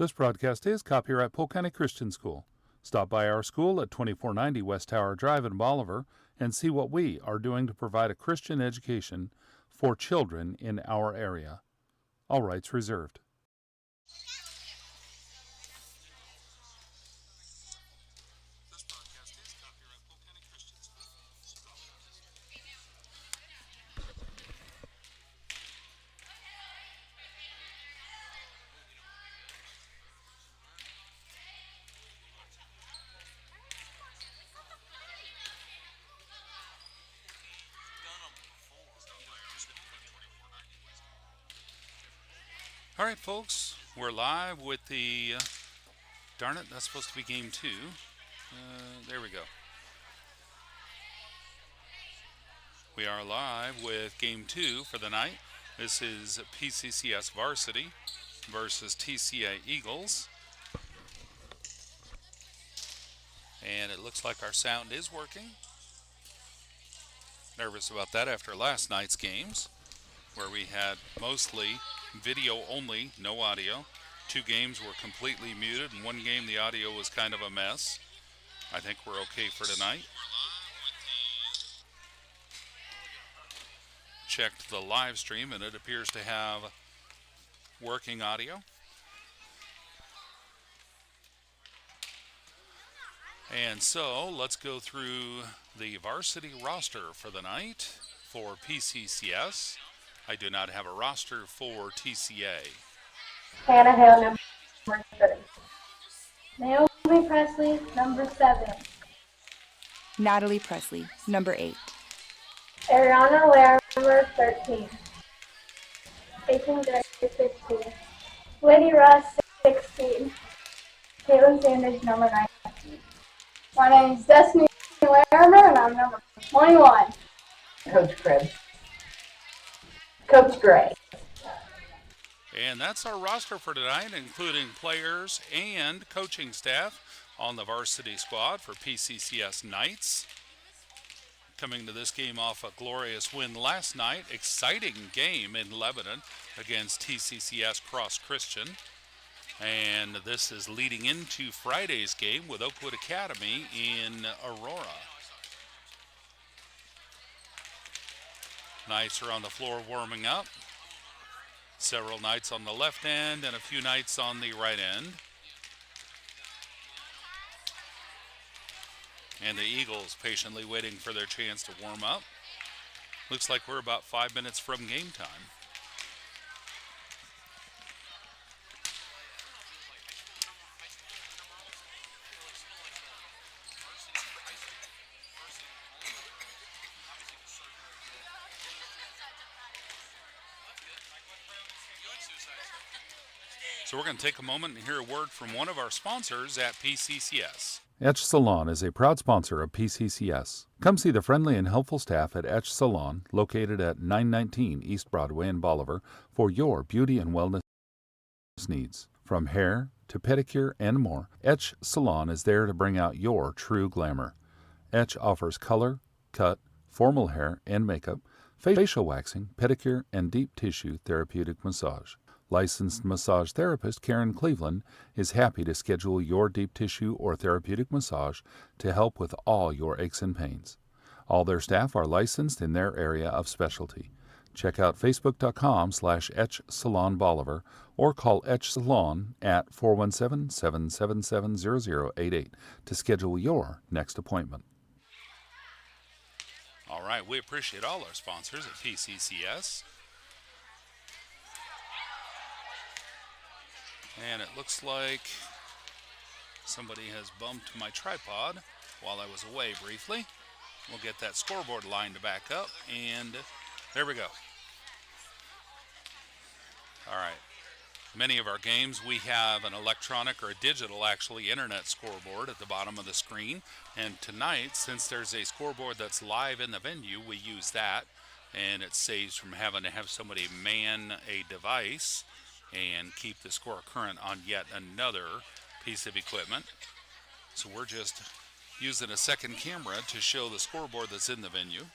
This broadcast is copyright Polk County Christian School. Stop by our school at 2490 West Tower Drive in Bolivar and see what we are doing to provide a Christian education for children in our area. All rights reserved. All right, folks, we're live with the, darn it, that's supposed to be game 2. There we go. We are live with game 2 for the night. This is PCCS Varsity versus TCA Eagles. And it looks like our sound is working. Nervous about that after last night's games, where we had mostly video only, no audio. 2 games were completely muted, and 1 game the audio was kind of a mess. I think we're okay for tonight. Checked the live stream, and it appears to have working audio. And so let's go through the varsity roster for the night for PCCS. I do not have a roster for TCA. Hannah Hale, number 30. Naomi Presley, number 7. Natalie Presley, number 8. Ariana Larimer, 13. Jason Gray, 15. Liddy Russ, 16. Caitlin Sanders, number 19. My name is Destiny Larimer, and I'm number 21. Coach Krebs. Coach Gray. And that's our roster for tonight, including players and coaching staff on the varsity squad for PCCS Knights. Coming to this game off a glorious win last night. Exciting game in Lebanon against TCCS Cross Christian. And this is leading into Friday's game with Oakwood Academy in Aurora. Knights are on the floor warming up. Several Knights on the left end and a few Knights on the right end. And the Eagles patiently waiting for their chance to warm up. Looks like we're about 5 minutes from game time. So we're going to take a moment and hear a word from one of our sponsors at PCCS. Etch Salon is a proud sponsor of PCCS. Come see the friendly and helpful staff at Etch Salon, located at 919 East Broadway in Bolivar, for your beauty and wellness needs. From hair to pedicure and more, Etch Salon is there to bring out your true glamour. Etch offers color, cut, formal hair and makeup, facial waxing, pedicure, and deep tissue therapeutic massage. Licensed massage therapist Karen Cleveland is happy to schedule your deep tissue or therapeutic massage to help with all your aches and pains. All their staff are licensed in their area of specialty. Check out facebook.com/Etch Salon Bolivar or call Etch Salon at 417-777-0088 to schedule your next appointment. All right, we appreciate all our sponsors at PCCS. And it looks like somebody has bumped my tripod while I was away briefly. We'll get that scoreboard lined back up, and there we go. All right. Many of our games, we have an electronic or a digital, actually, internet scoreboard at the bottom of the screen. And tonight, since there's a scoreboard that's live in the venue, we use that, and it saves from having to have somebody man a device and keep the score current on yet another piece of equipment. So we're just using a second camera to show the scoreboard that's in the venue,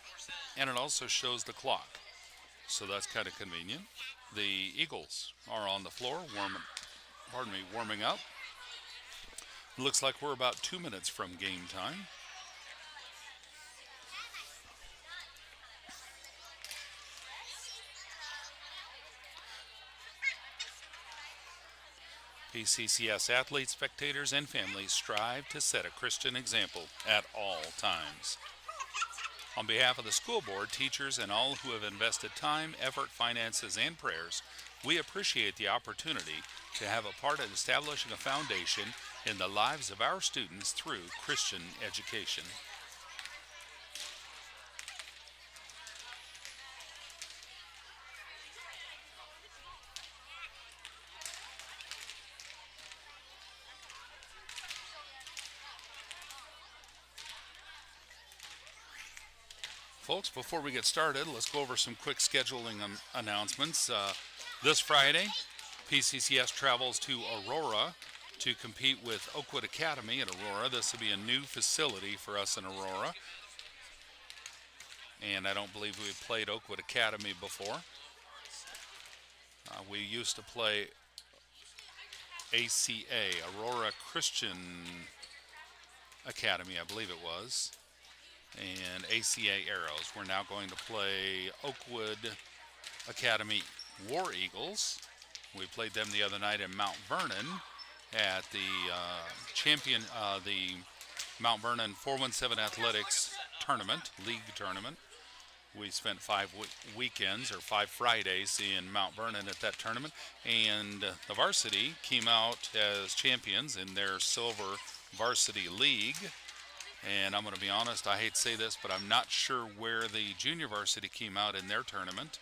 and it also shows the clock. So that's kind of convenient. The Eagles are on the floor warming warming up. Looks like we're about 2 minutes from game time. PCCS athletes, spectators, and families strive to set a Christian example at all times. On behalf of the school board, teachers, and all who have invested time, effort, finances, and prayers, we appreciate the opportunity to have a part in establishing a foundation in the lives of our students through Christian education. Folks, before we get started, let's go over some quick scheduling announcements. This Friday, PCCS travels to Aurora to compete with Oakwood Academy at Aurora. This will be a new facility for us in Aurora, and I don't believe we've played Oakwood Academy before. We used to play ACA, Aurora Christian Academy, I believe it was, and ACA Arrows. We're now going to play Oakwood Academy War Eagles. We played them the other night in Mount Vernon at the Mount Vernon 417 Athletics Tournament, League Tournament. We spent 5 weekends or 5 Fridays in Mount Vernon at that tournament, and the Varsity came out as champions in their Silver Varsity League. And I'm going to be honest, I hate to say this, but I'm not sure where the Junior Varsity came out in their tournament.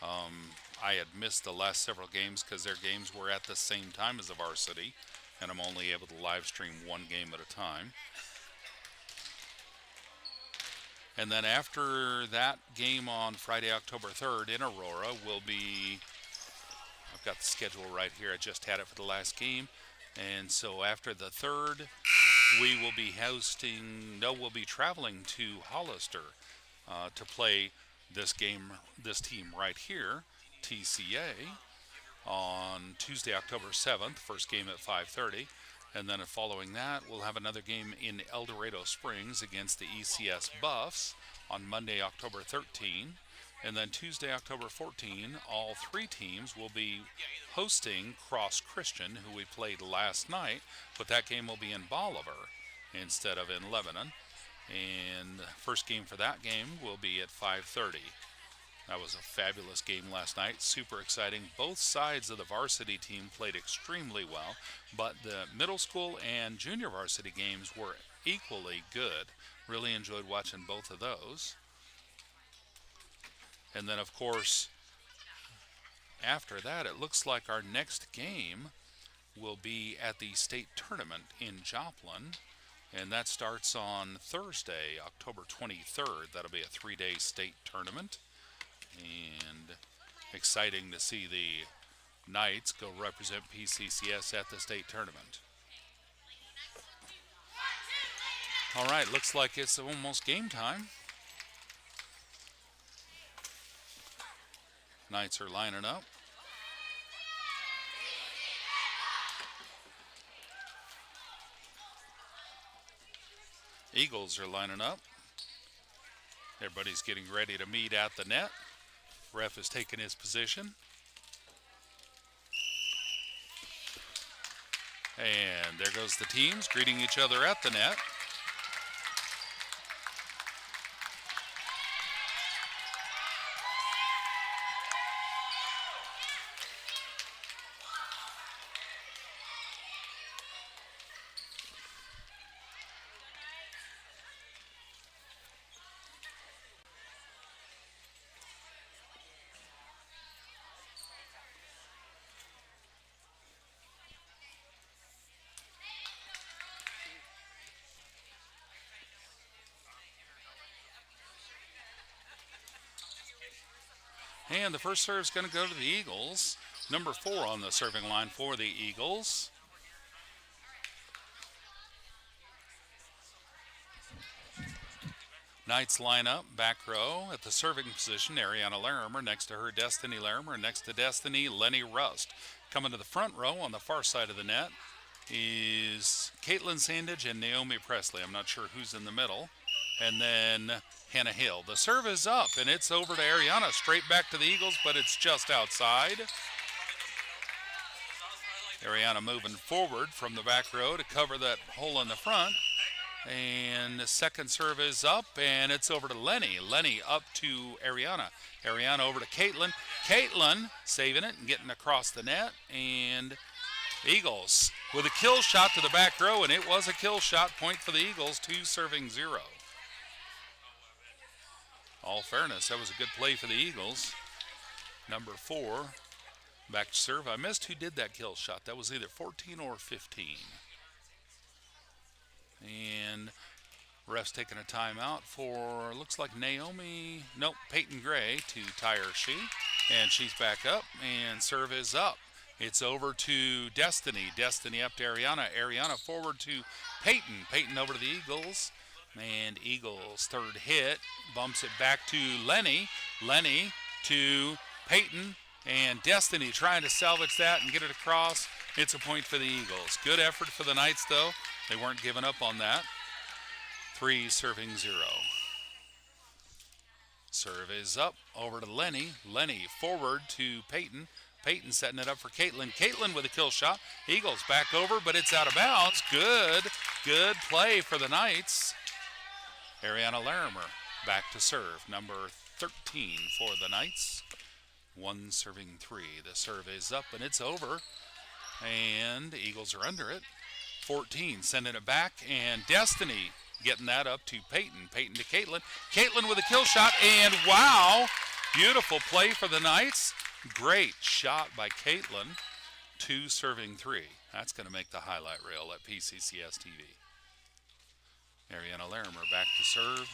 I had missed the last several games because their games were at the same time as the Varsity, and I'm only able to live stream one game at a time. And then after that game on Friday, October 3rd in Aurora will be, I've got the schedule right here, I just had it for the last game. And so after the 3rd, we will be we'll be traveling to Hollister to play this team right here, TCA, on Tuesday, October 7th, first game at 5:30. And then following that, we'll have another game in El Dorado Springs against the ECS Buffs on Monday, October 13. And then Tuesday, October 14, all 3 teams will be hosting Cross Christian, who we played last night, but that game will be in Bolivar instead of in Lebanon. And first game for that game will be at 5:30. That was a fabulous game last night, super exciting. Both sides of the varsity team played extremely well, but the middle school and junior varsity games were equally good. Really enjoyed watching both of those. And then, of course, after that, it looks like our next game will be at the state tournament in Joplin, and that starts on Thursday, October 23rd. That'll be a 3-day state tournament. And exciting to see the Knights go represent PCCS at the state tournament. All right, looks like it's almost game time. Knights are lining up. Eagles are lining up. Everybody's getting ready to meet at the net. Ref has taken his position. And there goes the teams greeting each other at the net. And the first serve is going to go to the Eagles. Number 4 on the serving line for the Eagles. Knights line up, back row. At the serving position, Ariana Larimer. Next to her, Destiny Larimer. Next to Destiny, Lenny Rust. Coming to the front row on the far side of the net is Caitlin Sandage and Naomi Presley. I'm not sure who's in the middle. And then Hannah Hill. The serve is up, and it's over to Ariana. Straight back to the Eagles, but it's just outside. Ariana moving forward from the back row to cover that hole in the front. And the second serve is up, and it's over to Lenny. Lenny up to Ariana. Ariana over to Caitlin. Caitlin saving it and getting across the net. And Eagles with a kill shot to the back row, and it was a kill shot. Point for the Eagles, 2-0. All fairness, that was a good play for the Eagles. Number 4, back to serve. I missed who did that kill shot. That was either 14 or 15. And ref's taking a timeout for, looks like Peyton Gray to tie her shoe. And she's back up, and serve is up. It's over to Destiny. Destiny up to Ariana. Ariana forward to Peyton. Peyton over to the Eagles. And Eagles third hit. Bumps it back to Lenny. Lenny to Peyton. And Destiny trying to salvage that and get it across. It's a point for the Eagles. Good effort for the Knights, though. They weren't giving up on that. 3-0. Serve is up over to Lenny. Lenny forward to Peyton. Peyton setting it up for Caitlin. Caitlin with a kill shot. Eagles back over, but it's out of bounds. Good play for the Knights. Ariana Larimer back to serve. Number 13 for the Knights. 1-3. The serve is up, and it's over. And the Eagles are under it. 14 sending it back, and Destiny getting that up to Peyton. Peyton to Caitlin. Caitlin with a kill shot, and wow, beautiful play for the Knights. Great shot by Caitlin. 2-3. That's going to make the highlight reel at PCCS TV. Ariana Larimer back to serve.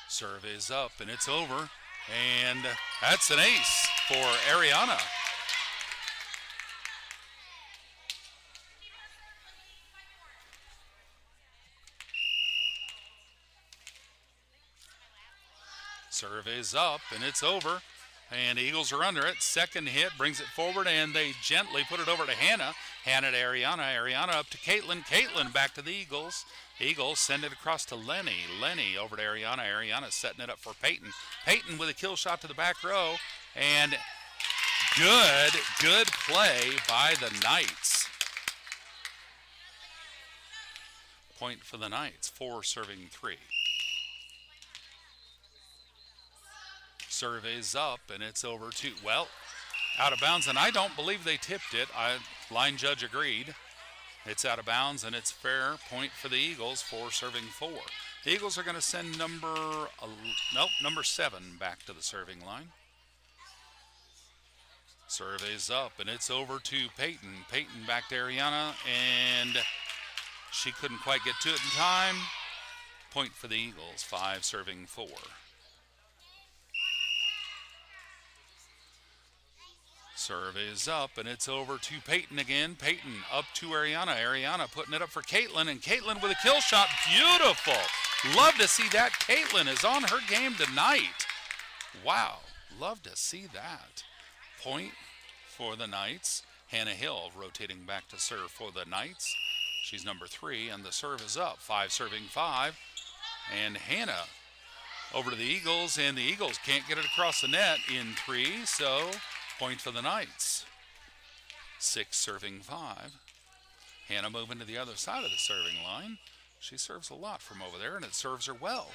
Serve is up, and it's over. And that's an ace for Ariana. Serve is up, and it's over. And the Eagles are under it. Second hit brings it forward, and they gently put it over to Hannah. Hannah to Ariana. Ariana up to Caitlin. Caitlin back to the Eagles. Eagles send it across to Lenny. Lenny over to Ariana. Ariana setting it up for Peyton. Peyton with a kill shot to the back row. And good play by the Knights. Point for the Knights. 4-3. Serve is up, and it's over to, out of bounds, and I don't believe they tipped it. Line judge agreed. It's out of bounds, and it's fair. Point for the Eagles, 4-4. The Eagles are going to send number 7 back to the serving line. Serve is up, and it's over to Peyton. Peyton back to Ariana, and she couldn't quite get to it in time. Point for the Eagles, 5-4. Serve is up, and it's over to Peyton again. Peyton up to Ariana. Ariana putting it up for Caitlin, and Caitlin with a kill shot. Beautiful. Love to see that. Caitlin is on her game tonight. Wow. Love to see that. Point for the Knights. Hannah Hill rotating back to serve for the Knights. She's number 3, and the serve is up. 5-5. And Hannah over to the Eagles, and the Eagles can't get it across the net in 3, so point for the Knights. 6-5. Hannah moving to the other side of the serving line. She serves a lot from over there, and it serves her well.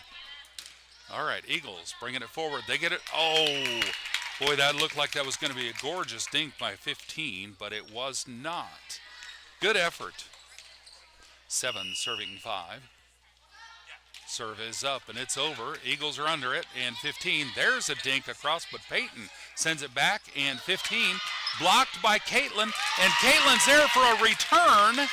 All right, Eagles bringing it forward. They get it. Oh, boy, that looked like that was going to be a gorgeous dink by 15, but it was not. Good effort. 7-5. Serve is up, and it's over. Eagles are under it, and 15. There's a dink across, but Peyton sends it back, and 15. Blocked by Caitlin, and Caitlin's there for a return.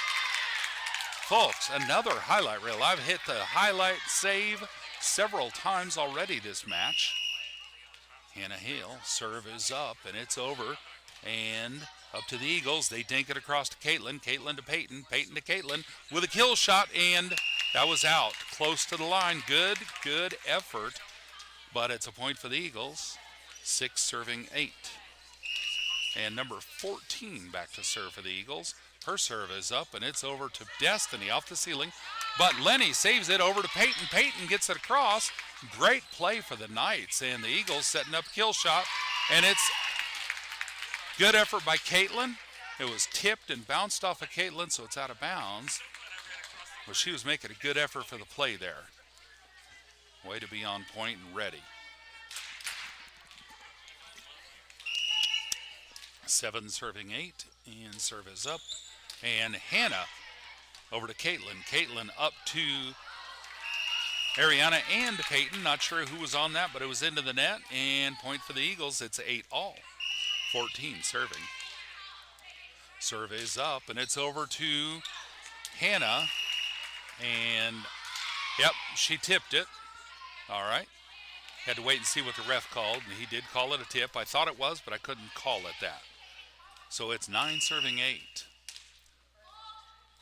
Folks, another highlight reel. I've hit the highlight save several times already this match. Hannah Hill, serve is up, and it's over. And up to the Eagles. They dink it across to Caitlin. Caitlin to Peyton. Peyton to Caitlin with a kill shot, and That was out, close to the line. Good effort, but it's a point for the Eagles. 6 serving 8. And number 14 back to serve for the Eagles. Her serve is up, and it's over to Destiny off the ceiling. But Lenny saves it over to Peyton. Peyton gets it across. Great play for the Knights, and the Eagles setting up kill shot. And it's good effort by Caitlin. It was tipped and bounced off of Caitlin, so it's out of bounds. Well, she was making a good effort for the play there. Way to be on point and ready. 7 serving 8, and serve is up. And Hannah over to Caitlin. Caitlin up to Ariana and Peyton. Not sure who was on that, but it was into the net. And point for the Eagles. It's 8 all. 14 serving. Serve is up, and it's over to Hannah. And, yep, she tipped it. All right. Had to wait and see what the ref called, and he did call it a tip. I thought it was, but I couldn't call it that. So it's 9 serving 8.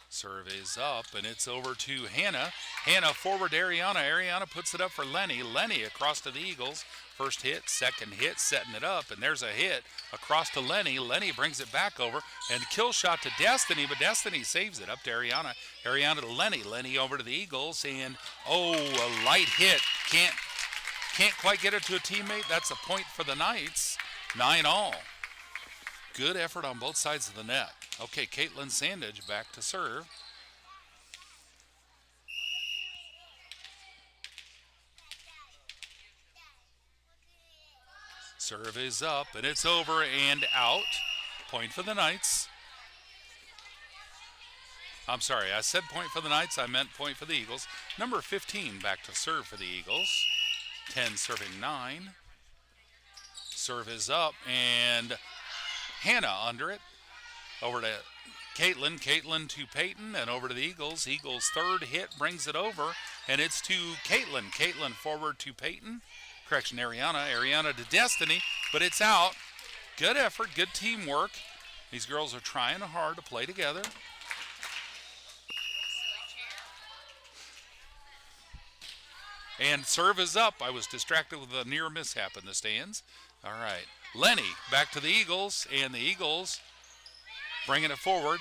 Serve is up, and it's over to Hannah. Hannah forward to Ariana. Ariana puts it up for Lenny. Lenny across to the Eagles. First hit, second hit, setting it up, and there's a hit across to Lenny. Lenny brings it back over, and kill shot to Destiny, but Destiny saves it up to Ariana. Ariana to Lenny. Lenny over to the Eagles, and a light hit. Can't quite get it to a teammate. That's a point for the Knights. 9 all. Good effort on both sides of the net. Okay, Caitlin Sandage back to serve. Serve is up, and it's over and out. Point for the Knights. I'm sorry, I said point for the Knights. I meant point for the Eagles. Number 15 back to serve for the Eagles. 10 serving 9. Serve is up, and Hannah under it. Over to Caitlin. Caitlin to Peyton, and over to the Eagles. Eagles' third hit brings it over, and it's to Caitlin. Caitlin forward to Peyton. Correction, Ariana. Ariana to Destiny, but it's out. Good effort, good teamwork. These girls are trying hard to play together. And serve is up. I was distracted with a near mishap in the stands. All right. Lenny back to the Eagles, and the Eagles bringing it forward,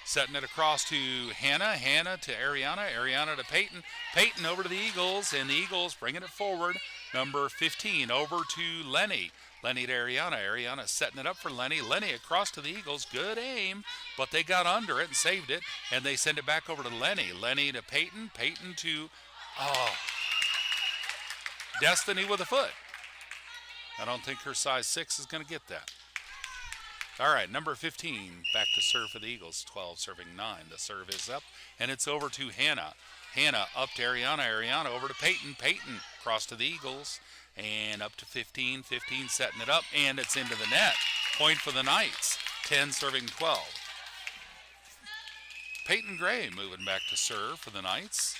setting it across to Hannah. Hannah to Ariana. Ariana to Peyton. Peyton over to the Eagles, and the Eagles bringing it forward. Number 15 over to Lenny. Lenny to Ariana. Ariana setting it up for Lenny. Lenny across to the Eagles. Good aim, but they got under it and saved it, and they send it back over to Lenny. Lenny to Peyton. Peyton to Destiny with a foot. I don't think her size 6 is going to get that. All right, number 15 back to serve for the Eagles. 12 serving 9. The serve is up, and it's over to Hannah. Hannah up to Ariana. Ariana over to Peyton. Peyton across to the Eagles, and up to 15. 15 setting it up, and it's into the net. Point for the Knights. 10 serving 12. Peyton Gray moving back to serve for the Knights.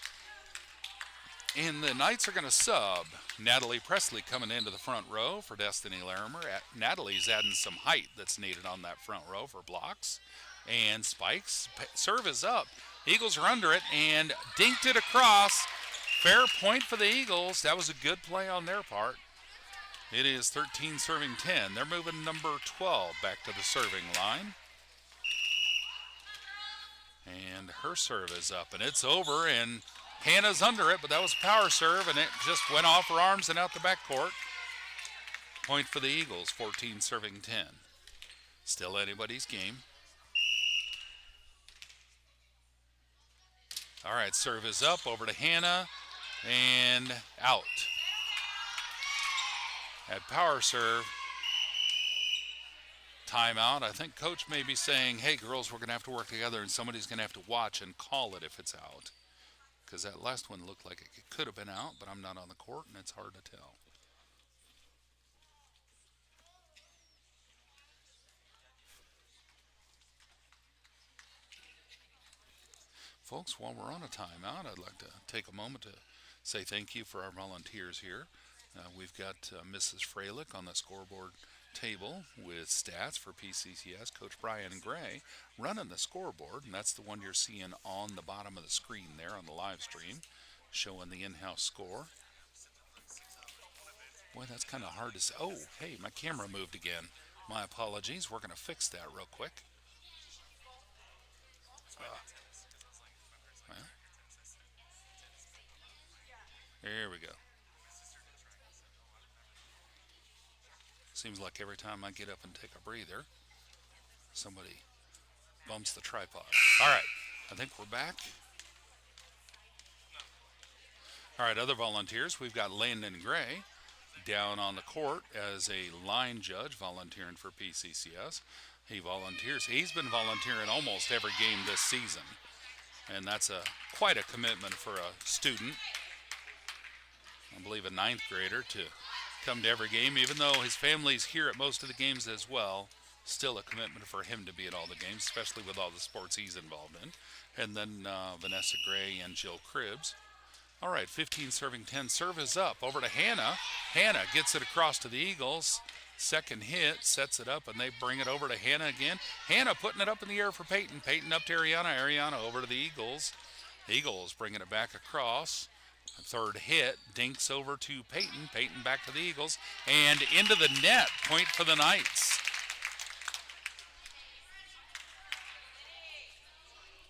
And the Knights are going to sub. Natalie Presley coming into the front row for Destiny Larimer. Natalie's adding some height that's needed on that front row for blocks and spikes. Serve is up. Eagles are under it and dinked it across. Fair point for the Eagles. That was a good play on their part. It is 13 serving 10. They're moving number 12 back to the serving line. And her serve is up, and it's over, and Hannah's under it, but that was a power serve, and it just went off her arms and out the backcourt. Point for the Eagles, 14 serving 10. Still anybody's game. All right, serve is up, over to Hannah, and out. At power serve, timeout. I think coach may be saying, hey, girls, we're going to have to work together, and somebody's going to have to watch and call it if it's out. Because that last one looked like it could have been out, but I'm not on the court, and it's hard to tell. Folks, while we're on a timeout, I'd like to take a moment to say thank you for our volunteers here. We've got Mrs. Freilich on the scoreboard table with stats for PCCS. Coach Brian Gray running the scoreboard, and that's the one you're seeing on the bottom of the screen there on the live stream, showing the in-house score. Boy, that's kind of hard to say. Oh, hey, my camera moved again. My apologies. We're going to fix that real quick. Well, there we go. Seems like every time I get up and take a breather, somebody bumps the tripod. All right, I think we're back. All right, other volunteers, we've got Landon Gray down on the court as a line judge volunteering for PCCS. He volunteers. He's been volunteering almost every game this season, and that's quite a commitment for a student. I believe a ninth grader to come to every game, even though his family's here at most of the games as well. Still a commitment for him to be at all the games, especially with all the sports he's involved in. And then Vanessa Gray and Jill Cribbs. All right, 15 serving 10. Serve is up over to Hannah. Hannah gets it across to the Eagles. Second hit, sets it up, and they bring it over to Hannah again. Hannah putting it up in the air for Peyton. Peyton up to Ariana. Ariana over to the Eagles. Eagles bringing it back across. Third hit, dinks over to Peyton. Peyton back to the Eagles. And into the net. Point for the Knights.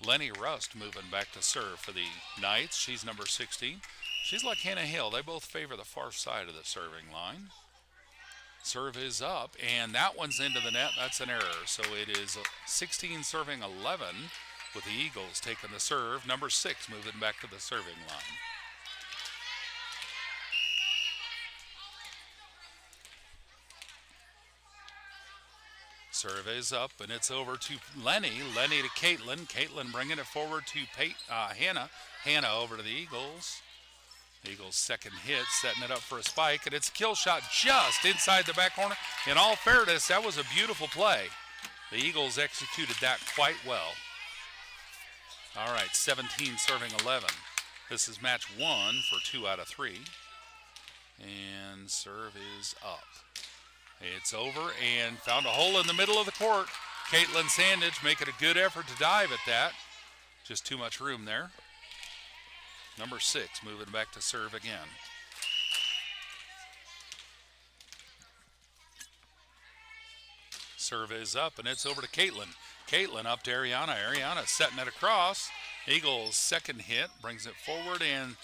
Lenny Rust moving back to serve for the Knights. She's number 16. She's like Hannah Hill. They both favor the far side of the serving line. Serve is up, and that one's into the net. That's an error. So it is 16 serving 11 with the Eagles taking the serve. Number 6 moving back to the serving line. Serve is up, and it's over to Lenny. Lenny to Caitlin. Caitlin bringing it forward to Hannah. Hannah over to the Eagles. Eagles' second hit, setting it up for a spike, and it's a kill shot just inside the back corner. In all fairness, that was a beautiful play. The Eagles executed that quite well. All right, 17 serving 11. This is match 1 for 2 out of 3. And serve is up. It's over and found a hole in the middle of the court. Caitlin Sandage making a good effort to dive at that. Just too much room there. Number 6 moving back to serve again. Serve is up, and it's over to Caitlin. Caitlin up to Ariana. Ariana setting it across. Eagles' second hit brings it forward, and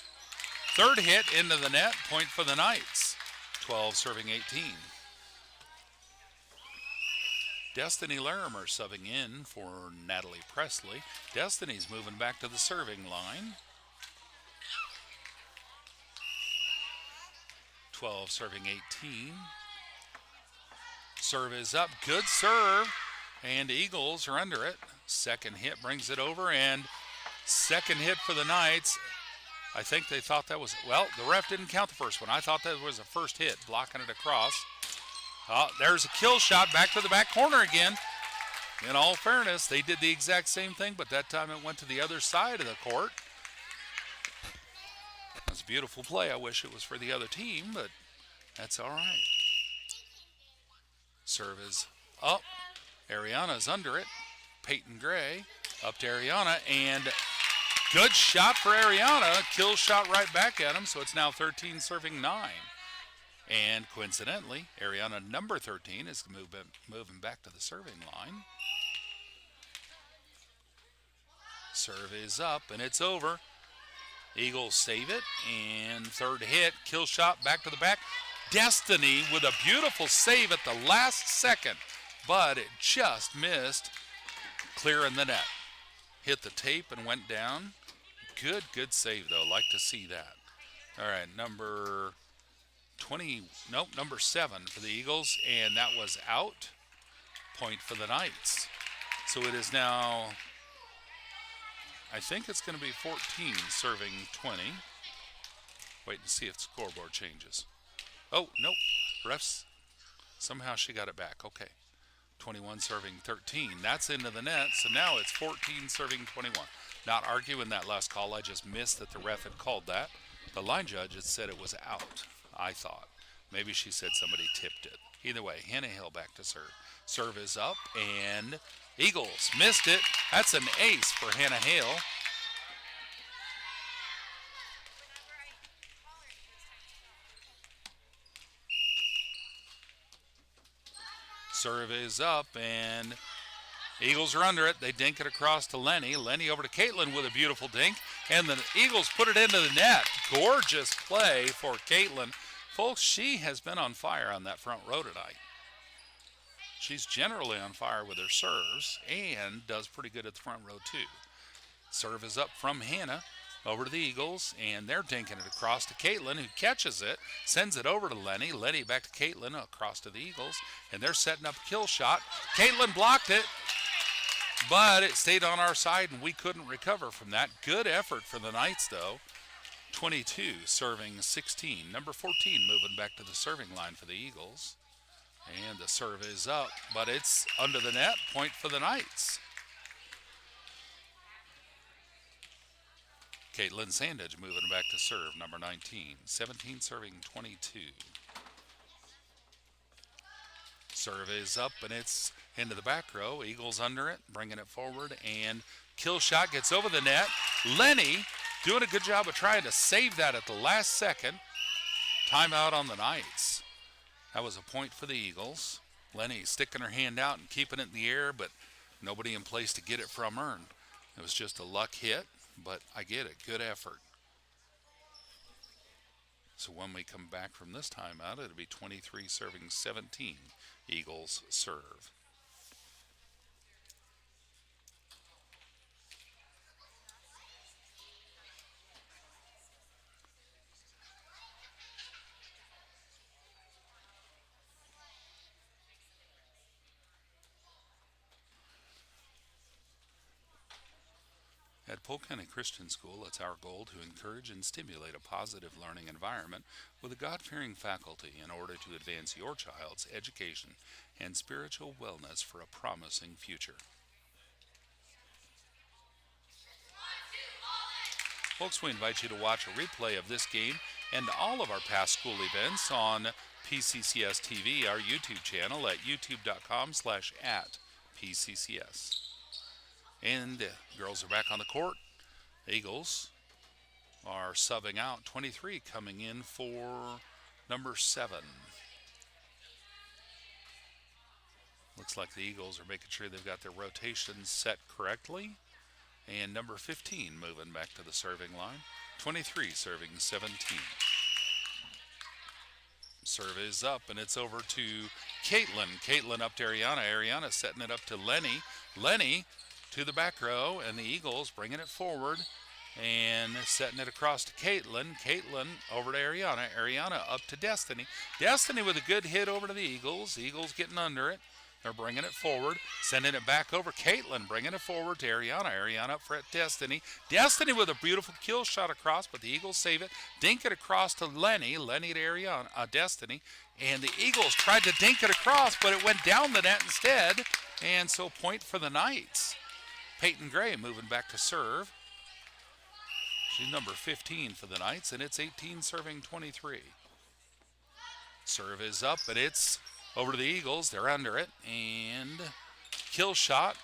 third hit into the net. Point for the Knights. 12 serving 18. Destiny Larimer subbing in for Natalie Presley. Destiny's moving back to the serving line. 12 serving 18. Serve is up. Good serve. And Eagles are under it. Second hit brings it over. And second hit for the Knights. I think they thought that was, well, the ref didn't count the first one. I thought that was a first hit, blocking it across. There's a kill shot back to the back corner again. In all fairness, they did the exact same thing, but that time it went to the other side of the court. That's a beautiful play. I wish it was for the other team, but that's all right. Serve is up. Ariana's under it. Peyton Gray up to Ariana, and good shot for Ariana. Kill shot right back at him, so it's now 13 serving 9. And coincidentally, Ariana number 13 is moving back to the serving line. Serve is up, and it's over. Eagles save it, and third hit, kill shot back to the back. Destiny with a beautiful save at the last second, but it just missed clearing the net. Hit the tape and went down. Good save, though. Like to see that. All right, number 7 for the Eagles, and that was out. Point for the Knights. So it is now, I think it's going to be 14 serving 20. Wait and see if the scoreboard changes. Oh, nope. Refs, somehow she got it back. Okay. 21 serving 13. That's into the net, so now it's 14 serving 21. Not arguing that last call. I just missed that the ref had called that. The line judge had said it was out, I thought. Maybe she said somebody tipped it. Either way, Hannah Hale back to serve. Serve is up, and Eagles missed it. That's an ace for Hannah Hale. Serve is up, and Eagles are under it. They dink it across to Lenny. Lenny over to Caitlin with a beautiful dink, and the Eagles put it into the net. Gorgeous play for Caitlin. Folks, she has been on fire on that front row tonight. She's generally on fire with her serves and does pretty good at the front row too. Serve is up from Hannah over to the Eagles, and they're dinking it across to Caitlin, who catches it, sends it over to Lenny. Lenny back to Caitlin, across to the Eagles, and they're setting up a kill shot. Caitlin blocked it, but it stayed on our side, and we couldn't recover from that. Good effort for the Knights, though. 22 serving 16. Number 14 moving back to the serving line for the Eagles. And the serve is up, but it's under the net. Point for the Knights. Caitlin Sandage moving back to serve, number 19. 17 serving 22. Serve is up, and it's into the back row. Eagles under it, bringing it forward, and kill shot gets over the net. Lenny doing a good job of trying to save that at the last second. Timeout on the Knights. That was a point for the Eagles. Lenny sticking her hand out and keeping it in the air, but nobody in place to get it from her. And it was just a luck hit, but I get it. Good effort. So when we come back from this timeout, it'll be 23 serving 17. Eagles serve. At Polk County Christian School, it's our goal to encourage and stimulate a positive learning environment with a God-fearing faculty in order to advance your child's education and spiritual wellness for a promising future. Folks, we invite you to watch a replay of this game and all of our past school events on PCCS TV, our YouTube channel at youtube.com/@PCCS. And girls are back on the court. Eagles are subbing out. 23 coming in for number 7. Looks like the Eagles are making sure they've got their rotations set correctly. And number 15 moving back to the serving line. 23 serving 17. Serve is up, and it's over to Caitlin. Caitlin up to Ariana. Ariana setting it up to Lenny. Lenny to the back row, and the Eagles bringing it forward and setting it across to Caitlin. Caitlin over to Ariana. Ariana up to Destiny. Destiny with a good hit over to the Eagles. Eagles getting under it. They're bringing it forward, sending it back over. Caitlin bringing it forward to Ariana. Ariana up for Destiny. Destiny with a beautiful kill shot across, but the Eagles save it. Dink it across to Lenny. Lenny to Ariana, Destiny. And the Eagles tried to dink it across, but it went down the net instead. And so point for the Knights. Peyton Gray moving back to serve. She's number 15 for the Knights, and it's 18 serving 23. Serve is up, and it's over to the Eagles. They're under it, and kill shot.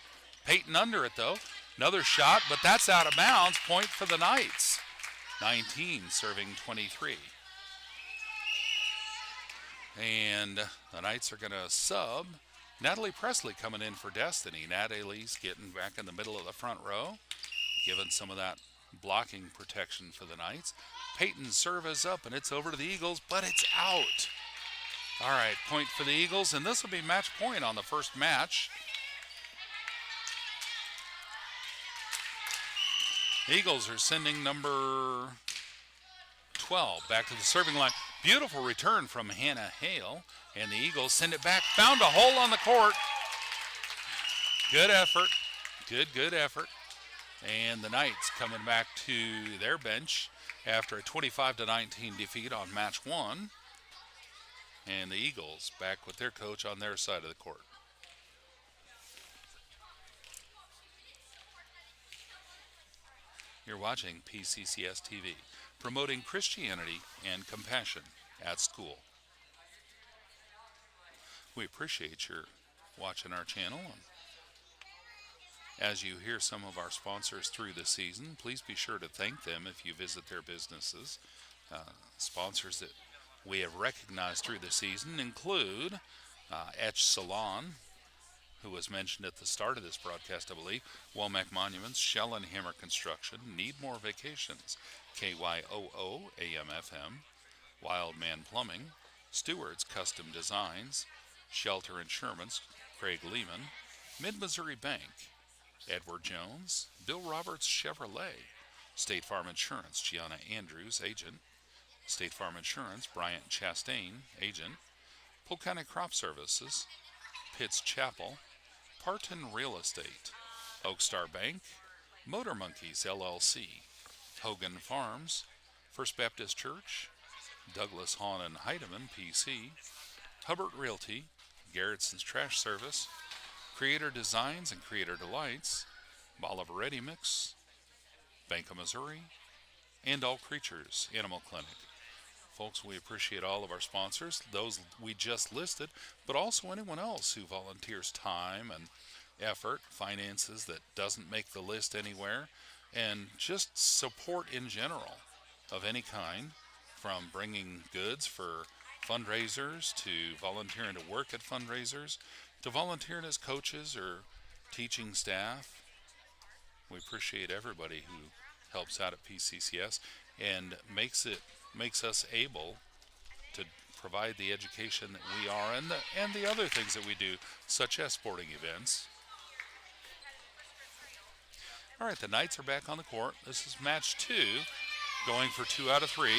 Peyton under it, though. Another shot, but that's out of bounds. Point for the Knights. 19 serving 23. And the Knights are going to sub. Natalie Presley coming in for Destiny. Natalie's getting back in the middle of the front row, giving some of that blocking protection for the Knights. Peyton's serve is up, and it's over to the Eagles, but it's out. All right, point for the Eagles, and this will be match point on the first match. Eagles are sending number 12 back to the serving line. Beautiful return from Hannah Hale, and the Eagles send it back. Found a hole on the court. Good effort. Good effort. And the Knights coming back to their bench after a 25-19 defeat on match 1. And the Eagles back with their coach on their side of the court. You're watching PCCS TV, promoting Christianity and compassion at school. We appreciate your watching our channel. And as you hear some of our sponsors through the season, please be sure to thank them if you visit their businesses. Sponsors that we have recognized through the season include Etch Salon, who was mentioned at the start of this broadcast, I believe, Womack Monuments, Shell and Hammer Construction, Need More Vacations, KYOO AM/FM, Wildman Plumbing, Stewart's Custom Designs, Shelter Insurance, Craig Lehman, Mid-Missouri Bank, Edward Jones, Bill Roberts Chevrolet, State Farm Insurance, Gianna Andrews, agent, State Farm Insurance, Bryant Chastain, agent, Polk County Crop Services, Pitts Chapel, Parton Real Estate, Oakstar Bank, Motor Monkeys LLC, Hogan Farms, First Baptist Church, Douglas Hahn and Heidemann PC, Hubbard Realty, Garrettson's Trash Service, Creator Designs and Creator Delights, Bolivar Ready Mix, Bank of Missouri, and All Creatures Animal Clinic. Folks, we appreciate all of our sponsors, those we just listed, but also anyone else who volunteers time and effort, finances that doesn't make the list anywhere, and just support in general of any kind, from bringing goods for fundraisers to volunteering to work at fundraisers to volunteering as coaches or teaching staff. We appreciate everybody who helps out at PCCS and makes us able to provide the education that we are and the other things that we do, such as sporting events. All right, the Knights are back on the court. This is match 2, going for 2 out of 3.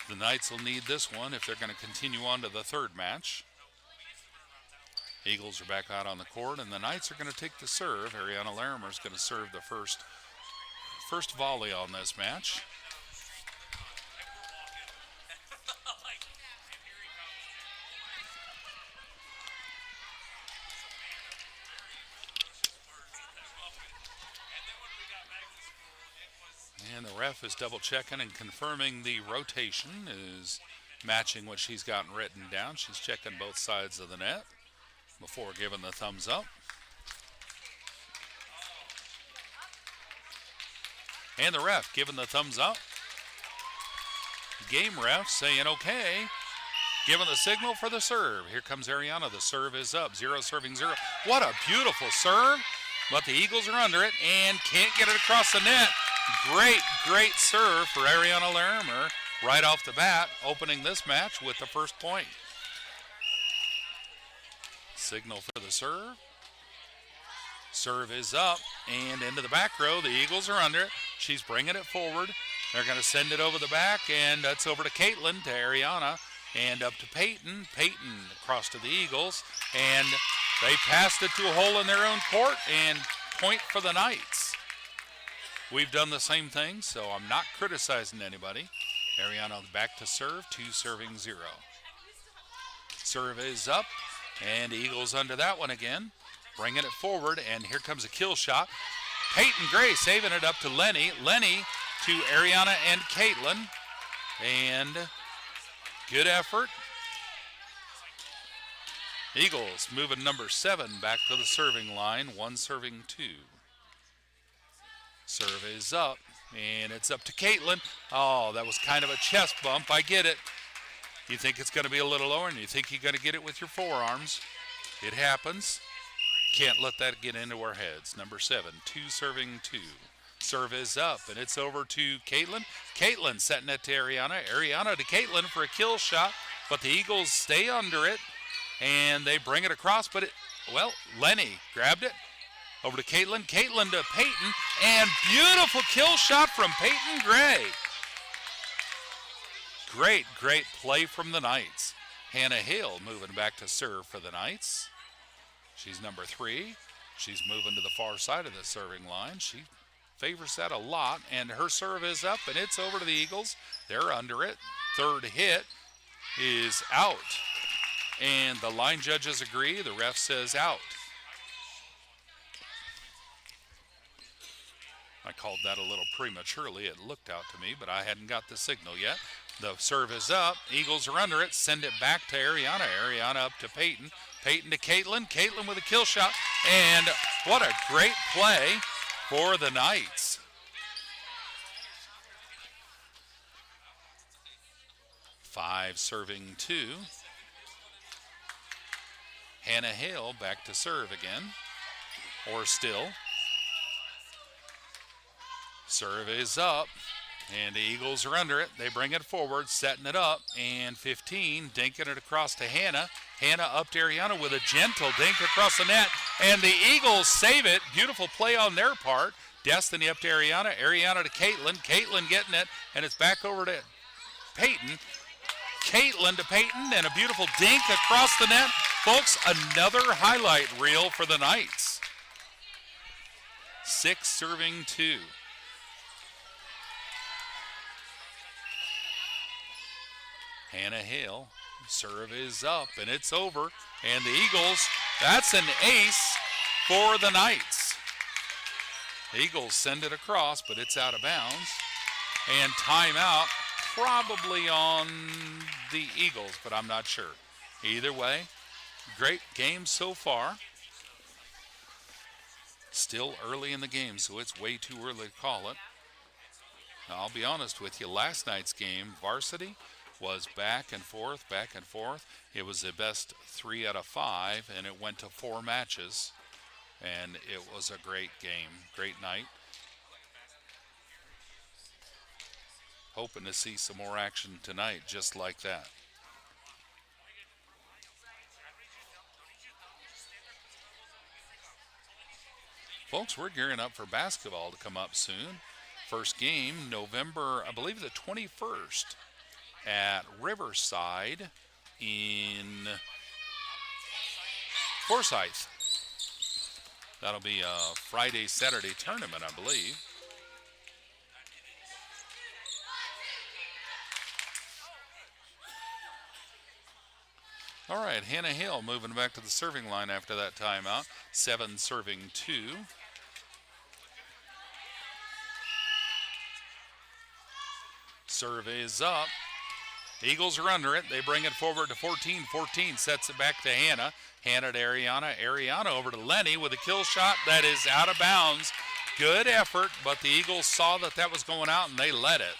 The Knights will need this one if they're going to continue on to the third match. Eagles are back out on the court, and the Knights are going to take the serve. Ariana Larimer is going to serve the first volley on this match. And the ref is double checking and confirming the rotation is matching what she's gotten written down. She's checking both sides of the net before giving the thumbs up. And the ref giving the thumbs up. Game ref saying okay, giving the signal for the serve. Here comes Ariana. The serve is up. 0 serving 0. What a beautiful serve. But the Eagles are under it and can't get it across the net. Great serve for Ariana Larimer right off the bat, opening this match with the first point. Signal for the serve. Serve is up and into the back row. The Eagles are under it. She's bringing it forward. They're going to send it over the back, and that's over to Caitlin, to Ariana, and up to Peyton. Peyton across to the Eagles, and they passed it to a hole in their own court, and point for the Knights. We've done the same thing, so I'm not criticizing anybody. Ariana back to serve, 2 serving 0. Serve is up, and Eagles under that one again. Bringing it forward, and here comes a kill shot. Peyton Gray saving it up to Lenny. Lenny to Ariana and Caitlin. And good effort. Eagles moving number 7 back to the serving line, 1 serving 2. Serve is up, and it's up to Caitlin. Oh, that was kind of a chest bump. I get it. You think it's going to be a little lower, and you think you're going to get it with your forearms. It happens. Can't let that get into our heads. Number 7, 2 serving 2. Serve is up, and it's over to Caitlin. Caitlin setting it to Ariana. Ariana to Caitlin for a kill shot, but the Eagles stay under it, and they bring it across, but Lenny grabbed it. Over to Caitlin. Caitlin to Peyton, and beautiful kill shot from Peyton Gray. Great play from the Knights. Hannah Hale moving back to serve for the Knights. She's number 3. She's moving to the far side of the serving line. She favors that a lot, and her serve is up, and it's over to the Eagles. They're under it. Third hit is out, and the line judges agree. The ref says out. I called that a little prematurely. It looked out to me, but I hadn't got the signal yet. The serve is up. Eagles are under it. Send it back to Ariana. Ariana up to Peyton. Peyton to Caitlin. Caitlin with a kill shot. And what a great play for the Knights. 5 serving 2. Hannah Hale back to serve again. Or still. Serve is up. And the Eagles are under it. They bring it forward, setting it up. And 15, dinking it across to Hannah. Hannah up to Ariana with a gentle dink across the net. And the Eagles save it. Beautiful play on their part. Destiny up to Ariana. Ariana to Caitlin. Caitlin getting it. And it's back over to Peyton. Caitlin to Peyton. And a beautiful dink across the net. Folks, another highlight reel for the Knights. 6 serving 2. Hannah Hale, serve is up, and it's over. And the Eagles, that's an ace for the Knights. The Eagles send it across, but it's out of bounds. And timeout probably on the Eagles, but I'm not sure. Either way, great game so far. Still early in the game, so it's way too early to call it. Now, I'll be honest with you, last night's game, Varsity, was back and forth. It was the best 3 out of 5, and it went to 4 matches. And it was a great game, great night. Hoping to see some more action tonight just like that. Folks, we're gearing up for basketball to come up soon. First game, November, I believe the 21st. At Riverside in Forsyth. That'll be a Friday, Saturday tournament, I believe. All right, Hannah Hale moving back to the serving line after that timeout. 7 serving 2. Serve is up. Eagles are under it. They bring it forward to 14. 14 sets it back to Hannah. Hannah to Ariana. Ariana over to Lenny with a kill shot that is out of bounds. Good effort, but the Eagles saw that was going out and they let it.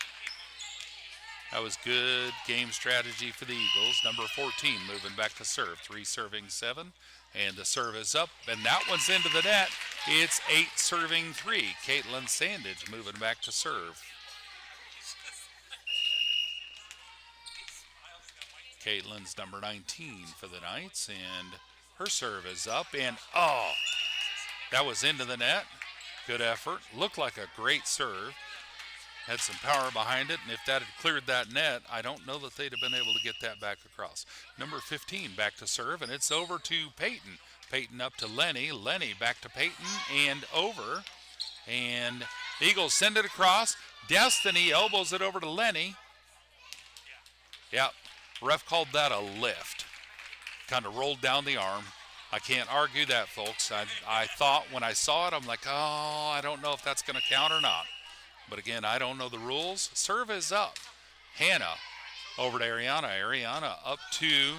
That was good game strategy for the Eagles. Number 14 moving back to serve. 3 serving 7. And the serve is up, and that one's into the net. It's 8 serving 3. Caitlin Sandage moving back to serve. Caitlin's number 19 for the Knights, and her serve is up, and that was into the net. Good effort. Looked like a great serve. Had some power behind it, and if that had cleared that net, I don't know that they'd have been able to get that back across. Number 15 back to serve, and it's over to Peyton. Peyton up to Lenny. Lenny back to Peyton and over. And the Eagles send it across. Destiny elbows it over to Lenny. Yep. Ref called that a lift. Kind of rolled down the arm. I can't argue that, folks. I thought when I saw it, I'm like, I don't know if that's going to count or not. But again, I don't know the rules. Serve is up. Hannah over to Ariana. Ariana up to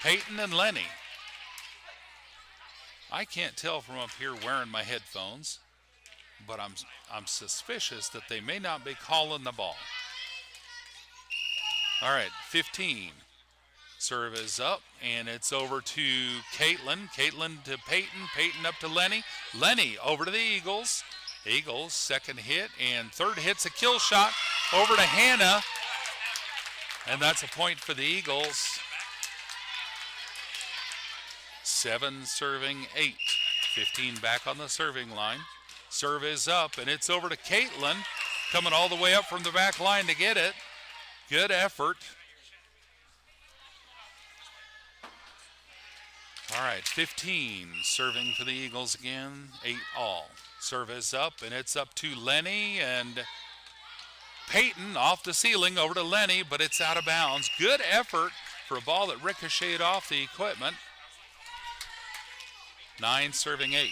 Peyton and Lenny. I can't tell from up here wearing my headphones, but I'm suspicious that they may not be calling the ball. All right, 15. Serve is up, and it's over to Caitlin. Caitlin to Peyton. Peyton up to Lenny. Lenny over to the Eagles. Eagles, second hit, and third hit's a kill shot over to Hannah. And that's a point for the Eagles. 7 serving 8. 15 back on the serving line. Serve is up, and it's over to Caitlin. Coming all the way up from the back line to get it. Good effort. All right, 15 serving for the Eagles again, 8 all. Serve is up, and it's up to Lenny, and Peyton off the ceiling over to Lenny, but it's out of bounds. Good effort for a ball that ricocheted off the equipment. 9 serving 8.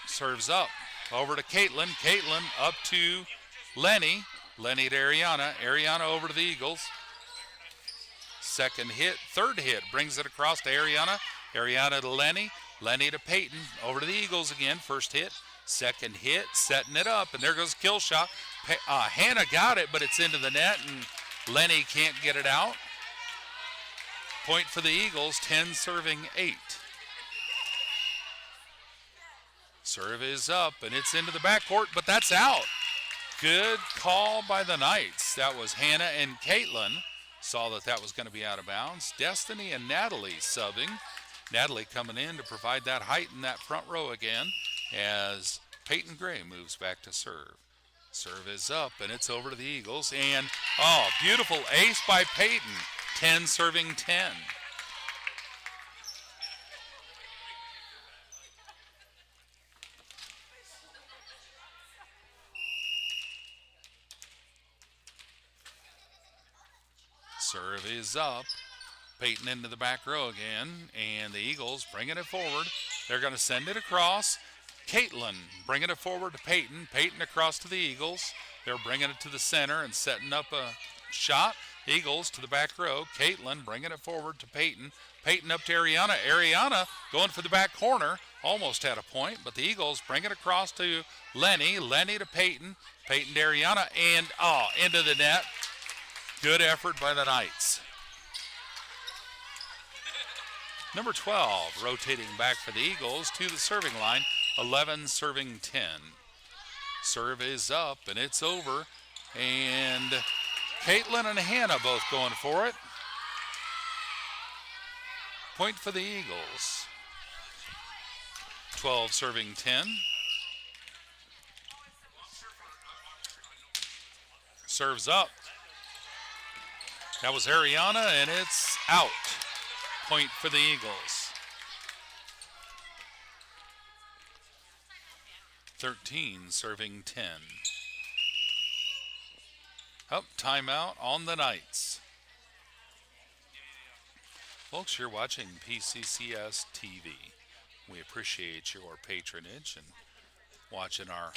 Serves up over to Caitlin. Caitlin up to Lenny. Lenny to Ariana. Ariana over to the Eagles. Second hit, third hit, brings it across to Ariana. Ariana to Lenny. Lenny to Peyton. Over to the Eagles again. First hit, second hit, setting it up, and there goes kill shot. Hannah got it, but it's into the net, and Lenny can't get it out. Point for the Eagles, 10 serving 8. Serve is up, and it's into the backcourt, but that's out. Good call by the Knights. That was Hannah and Caitlin. Saw that was going to be out of bounds. Destiny and Natalie subbing. Natalie coming in to provide that height in that front row again as Peyton Gray moves back to serve. Serve is up, and it's over to the Eagles. And, beautiful ace by Peyton. 10 serving 10. Serve is up. Peyton into the back row again, and the Eagles bringing it forward. They're going to send it across. Caitlin bringing it forward to Peyton. Peyton across to the Eagles. They're bringing it to the center and setting up a shot. Eagles to the back row. Caitlin bringing it forward to Peyton. Peyton up to Ariana. Ariana going for the back corner. Almost had a point, but the Eagles bring it across to Lenny. Lenny to Peyton. Peyton to Ariana, and into the net. Good effort by the Knights. Number 12 rotating back for the Eagles to the serving line. 11 serving 10. Serve is up, and it's over. And Caitlin and Hannah both going for it. Point for the Eagles. 12 serving 10. Serves up. That was Ariana, and it's out. Point for the Eagles. 13 serving 10. Timeout on the Knights. Folks, you're watching PCCS TV. We appreciate your patronage and watching our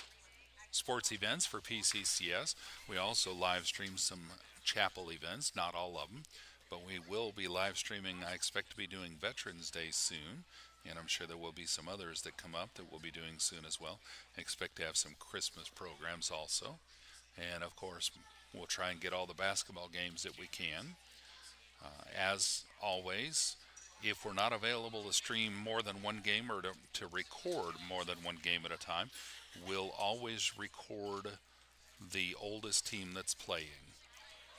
sports events for PCCS. We also live stream some chapel events, not all of them, but we will be live streaming. I expect to be doing Veterans Day soon, and I'm sure there will be some others that come up that we'll be doing soon as well. I expect to have some Christmas programs also, and of course we'll try and get all the basketball games that we can. As always, if we're not available to stream more than one game or to record more than one game at a time, we'll always record the oldest team that's playing.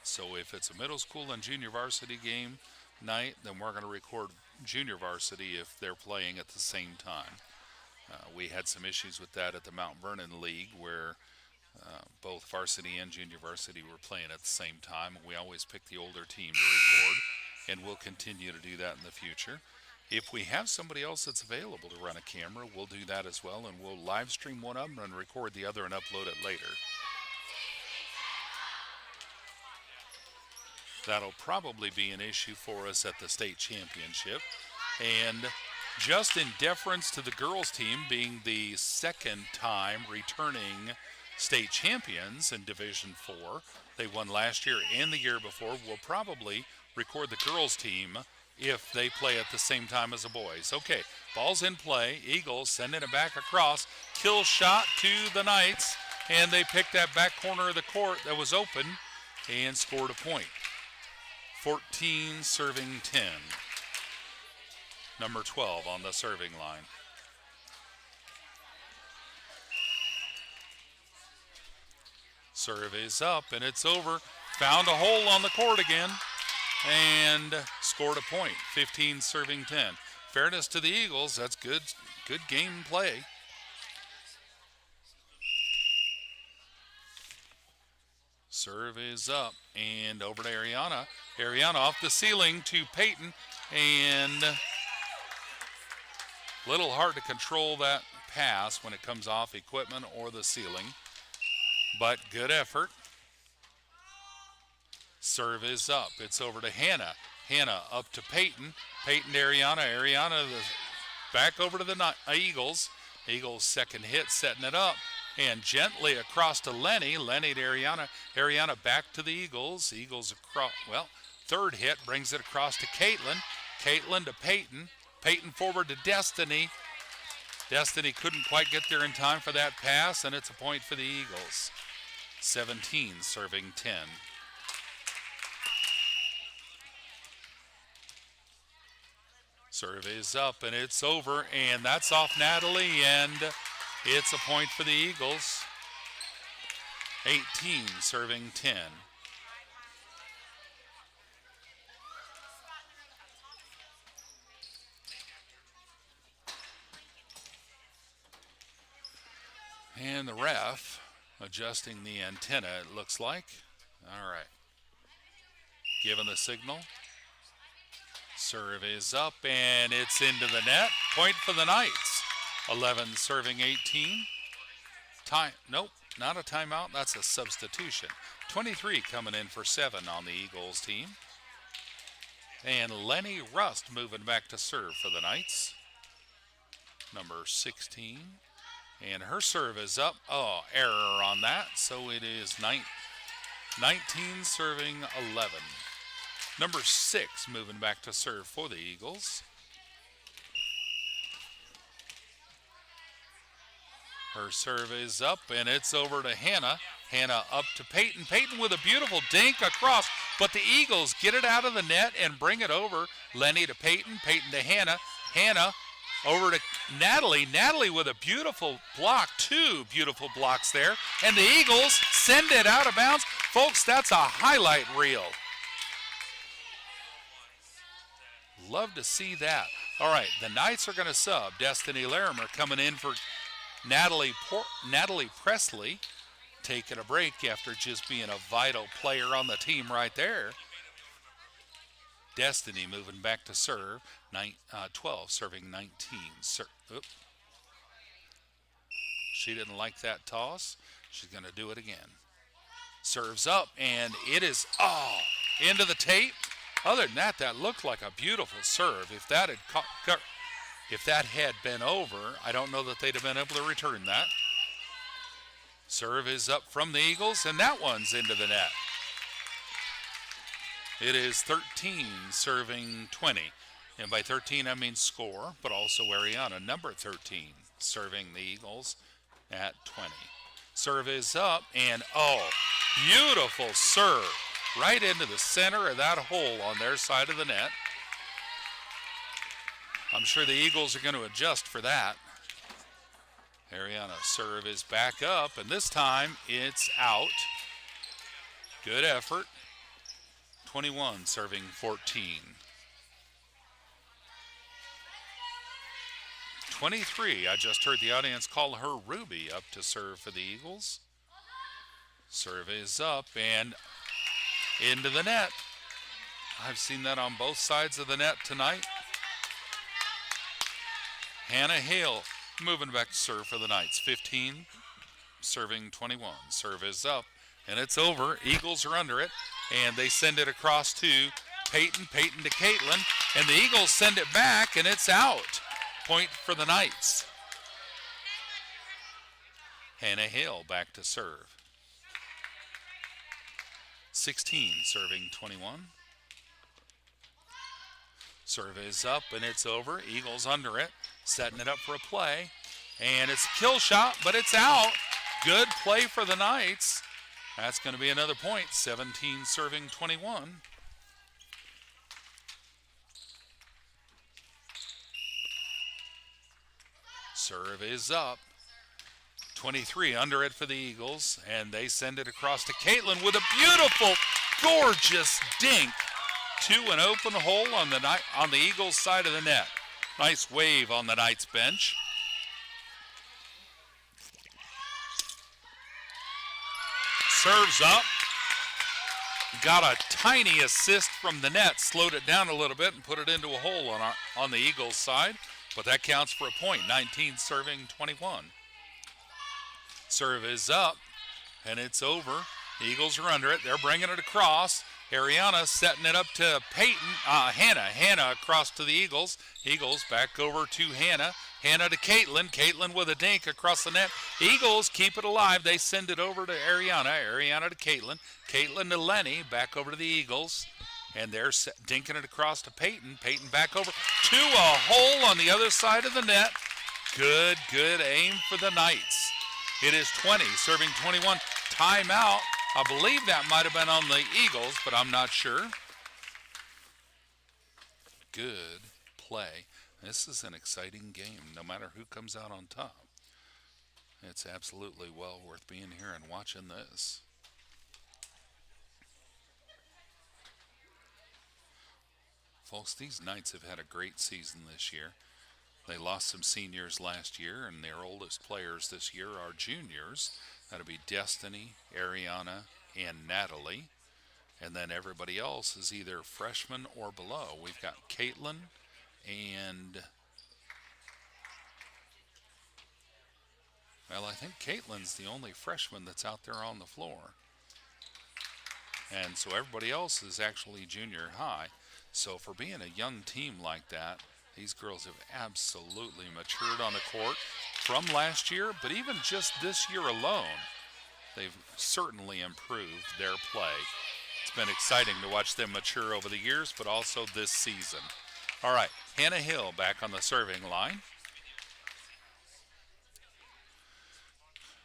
So if it's a middle school and junior varsity game night, then we're going to record junior varsity if they're playing at the same time. We had some issues with that at the Mount Vernon League where both varsity and junior varsity were playing at the same time. We always pick the older team to record, and we'll continue to do that in the future. If we have somebody else that's available to run a camera, we'll do that as well, and we'll live stream one of them and record the other and upload it later. That'll probably be an issue for us at the state championship. And just in deference to the girls team being the second time returning state champions in Division 4, they won last year and the year before, we'll probably record the girls team if they play at the same time as the boys. Okay, ball's in play. Eagles sending it back across. Kill shot to the Knights, and they picked that back corner of the court that was open and scored a point. 14 serving 10. Number 12 on the serving line. Serve is up, and it's over. Found a hole on the court again and scored a point. 15 serving 10. Fairness to the Eagles, that's good game play. Serve is up and over to Ariana. Ariana off the ceiling to Peyton, and a little hard to control that pass when it comes off equipment or the ceiling, but good effort. Serve is up. It's over to Hannah. Hannah up to Peyton. Peyton to Ariana. Ariana back over to the Eagles. Eagles second hit, setting it up. And gently across to Lenny. Lenny to Ariana. Ariana back to the Eagles. Eagles across, well, third hit brings it across to Caitlin. Caitlin to Peyton. Peyton forward to Destiny. Destiny couldn't quite get there in time for that pass, and it's a point for the Eagles. 17 serving 10. Serve is up, and it's over, and that's off Natalie, and it's a point for the Eagles. 18 serving 10. And the ref adjusting the antenna, it looks like. All right. Given the signal. Serve is up, and it's into the net. Point for the Knights. 11 serving 18. Time, nope, not a timeout. That's a substitution. 23 coming in for 7 on the Eagles team. And Lenny Rust moving back to serve for the Knights. Number 16. And her serve is up. Oh, error on that. So it is 19 serving 11. Number 6 moving back to serve for the Eagles. Her serve is up, and it's over to Hannah. Hannah up to Peyton. Peyton with a beautiful dink across, but the Eagles get it out of the net and bring it over. Lenny to Peyton. Peyton to Hannah. Hannah over to Natalie. Natalie with a beautiful block. 2 beautiful blocks there. And the Eagles send it out of bounds. Folks, that's a highlight reel. Love to see that. All right, the Knights are going to sub. Destiny Larimer coming in for Natalie Presley, taking a break after just being a vital player on the team right there. Destiny moving back to serve. 12 serving 19. She didn't like that toss. She's going to do it again. Serves up, and it is, into the tape. Other than that, that looked like a beautiful serve. If that had been over, I don't know that they'd have been able to return that. Serve is up from the Eagles, and that one's into the net. It is 13 serving 20. And by 13, I mean score, but also Ariana, number 13, serving the Eagles at 20. Serve is up, and beautiful serve. Right into the center of that hole on their side of the net. I'm sure the Eagles are going to adjust for that. Ariana's serve is back up, and this time it's out. Good effort. 21 serving 14. 23, I just heard the audience call her Ruby up to serve for the Eagles. Serve is up, and into the net. I've seen that on both sides of the net tonight. Hannah Hale moving back to serve for the Knights. 15 serving 21. Serve is up, and it's over. Eagles are under it, and they send it across to Peyton. Peyton to Caitlin, and the Eagles send it back, and it's out. Point for the Knights. Hannah Hale back to serve. 16 serving 21. Serve is up, and it's over. Eagles under it, setting it up for a play. And it's a kill shot, but it's out. Good play for the Knights. That's going to be another point. 17 serving 21. Serve is up. 23 under it for the Eagles, and they send it across to Caitlin with a beautiful, gorgeous dink to an open hole on the Eagles' side of the net. Nice wave on the Knights bench. Serves up. Got a tiny assist from the net, slowed it down a little bit and put it into a hole on the Eagles' side, but that counts for a point. 19 serving 21. Serve is up, and it's over. The Eagles are under it. They're bringing it across. Ariana setting it up to Peyton. Hannah across to the Eagles. Eagles back over to Hannah. Hannah to Caitlin. Caitlin with a dink across the net. Eagles keep it alive. They send it over to Ariana. Ariana to Caitlin. Caitlin to Lenny. Back over to the Eagles. And they're dinking it across to Peyton. Peyton back over to a hole on the other side of the net. Good aim for the Knights. It is 20, serving 21. Timeout. I believe that might have been on the Eagles, but I'm not sure. Good play. This is an exciting game, no matter who comes out on top. It's absolutely well worth being here and watching this. Folks, these Knights have had a great season this year. They lost some seniors last year, and their oldest players this year are juniors. That'll be Destiny, Ariana, and Natalie. And then everybody else is either freshman or below. We've got Caitlin and, well, I think Caitlin's the only freshman that's out there on the floor. And so everybody else is actually junior high. So for being a young team like that, these girls have absolutely matured on the court from last year, but even just this year alone, they've certainly improved their play. It's been exciting to watch them mature over the years, but also this season. All right, Hannah Hill back on the serving line.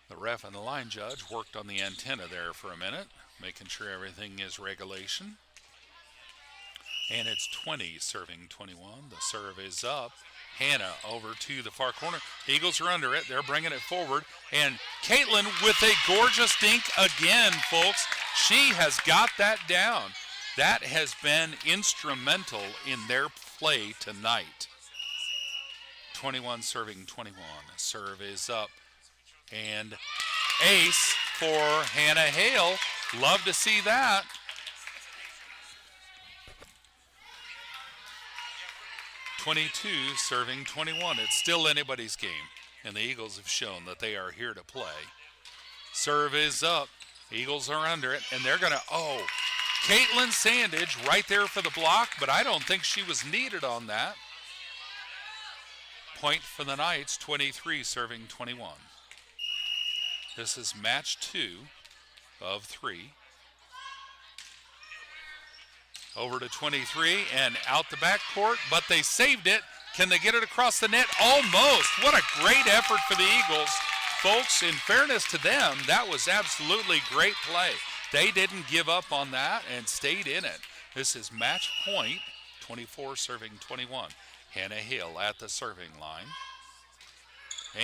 The ref and the line judge worked on the antenna there for a minute, making sure everything is regulation. And it's 20 serving 21. The serve is up. Hannah over to the far corner. Eagles are under it. They're bringing it forward. And Caitlin with a gorgeous dink again, folks. She has got that down. That has been instrumental in their play tonight. 21 serving 21. Serve is up. And ace for Hannah Hale. Love to see that. 22 serving 21. It's still anybody's game, and the Eagles have shown that they are here to play. Serve is up. Eagles are under it, and they're going to, Caitlin Sandage right there for the block, but I don't think she was needed on that. Point for the Knights, 23 serving 21. This is match 2 of 3. Over to 23 and out the backcourt, but they saved it. Can they get it across the net? Almost. What a great effort for the Eagles. Folks, in fairness to them, that was absolutely great play. They didn't give up on that and stayed in it. This is match point, 24 serving 21. Hannah Hill at the serving line.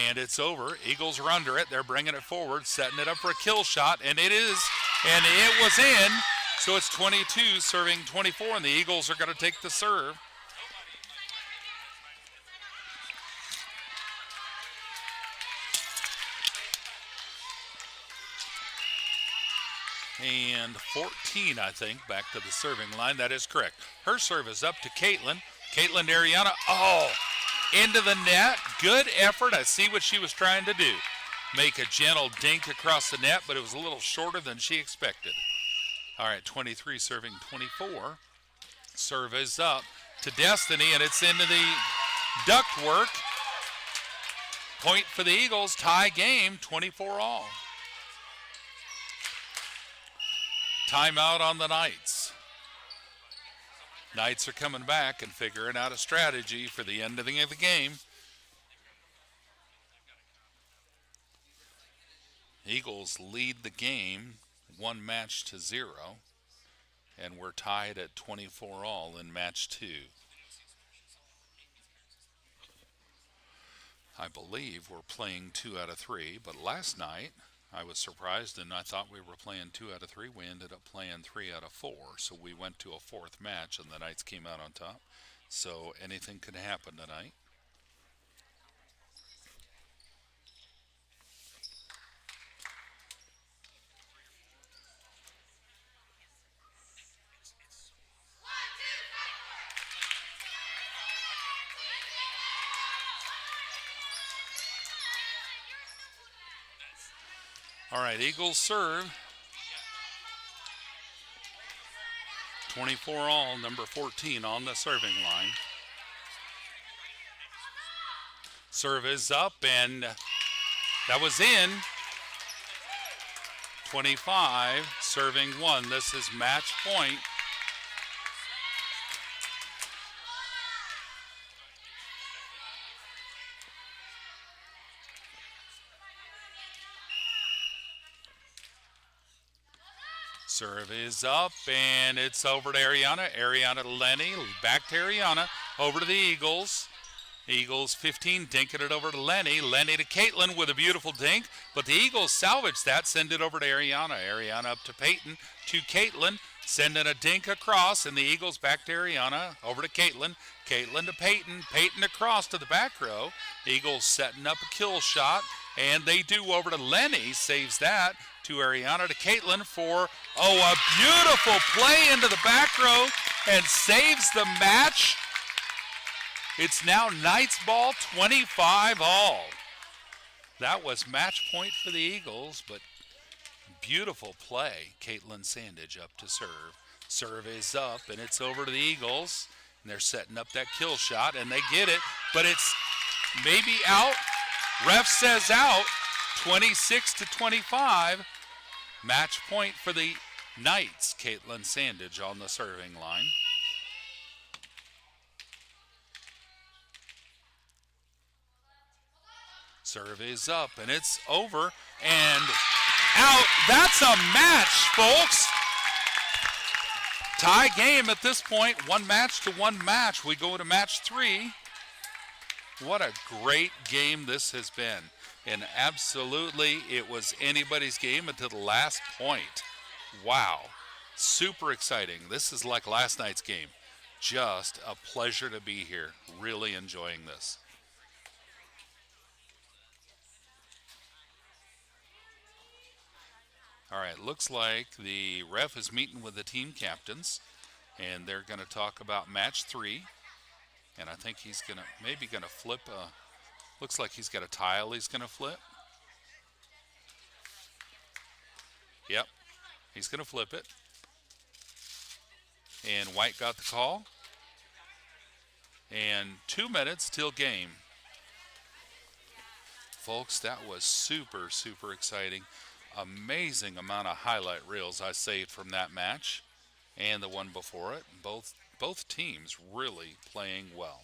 And it's over. Eagles are under it. They're bringing it forward, setting it up for a kill shot, and it is, and it was in. So it's 22 serving 24, and the Eagles are going to take the serve. And 14, I think, back to the serving line. That is correct. Her serve is up to Caitlin. Caitlin to Ariana. Into the net. Good effort. I see what she was trying to do. Make a gentle dink across the net, but it was a little shorter than she expected. All right, 23 serving 24. Serve is up to Destiny, and it's into the ductwork. Point for the Eagles. Tie game, 24 all. Timeout on the Knights. Knights are coming back and figuring out a strategy for the ending of the game. Eagles lead the game 1-0, and we're tied at 24 all in match 2. I believe we're playing 2 out of 3, but last night I was surprised and I thought we were playing 2 out of 3. We ended up playing 3 out of 4, so we went to a 4th match and the Knights came out on top. So anything could happen tonight. All right, Eagles serve. 24 all, number 14 on the serving line. Serve is up, and that was in. 25, serving 1. This is match point. Serve is up, and it's over to Ariana. Ariana to Lenny, back to Ariana, over to the Eagles. Eagles 15, dinking it over to Lenny. Lenny to Caitlin with a beautiful dink, but the Eagles salvage that, send it over to Ariana. Ariana up to Peyton, to Caitlin, sending a dink across, and the Eagles back to Ariana, over to Caitlin. Caitlin to Peyton, Peyton across to the back row. Eagles setting up a kill shot, and they do over to Lenny, saves that, to Ariana to Caitlin for, a beautiful play into the back row, and saves the match. It's now Knights ball, 25 all. That was match point for the Eagles, but beautiful play. Caitlin Sandage up to serve. Serve is up, and it's over to the Eagles. And they're setting up that kill shot, and they get it, but it's maybe out. Ref says out, 26-25. Match point for the Knights. Caitlin Sandage on the serving line. Serve is up, and it's over and out. That's a match, folks. Tie game at this point, 1 match to 1 match. We go to match 3. What a great game this has been. And absolutely, it was anybody's game until the last point. Wow. Super exciting. This is like last night's game. Just a pleasure to be here. Really enjoying this. All right, looks like the ref is meeting with the team captains, and they're going to talk about match 3. And I think he's maybe going to flip looks like he's got a tile he's going to flip. Yep, he's going to flip it. And White got the call. And 2 minutes till game. Folks, that was super, super exciting. Amazing amount of highlight reels I saved from that match and the one before it. Both teams really playing well.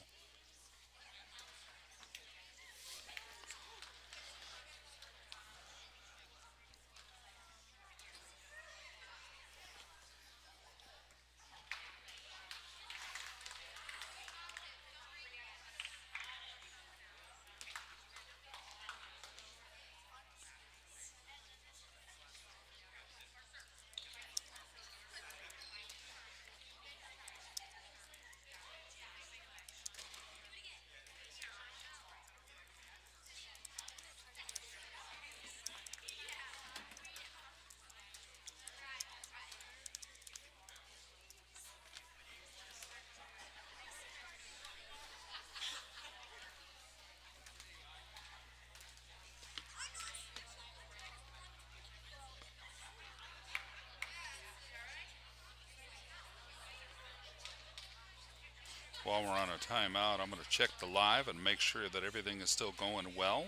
While we're on a timeout, I'm going to check the live and make sure that everything is still going well.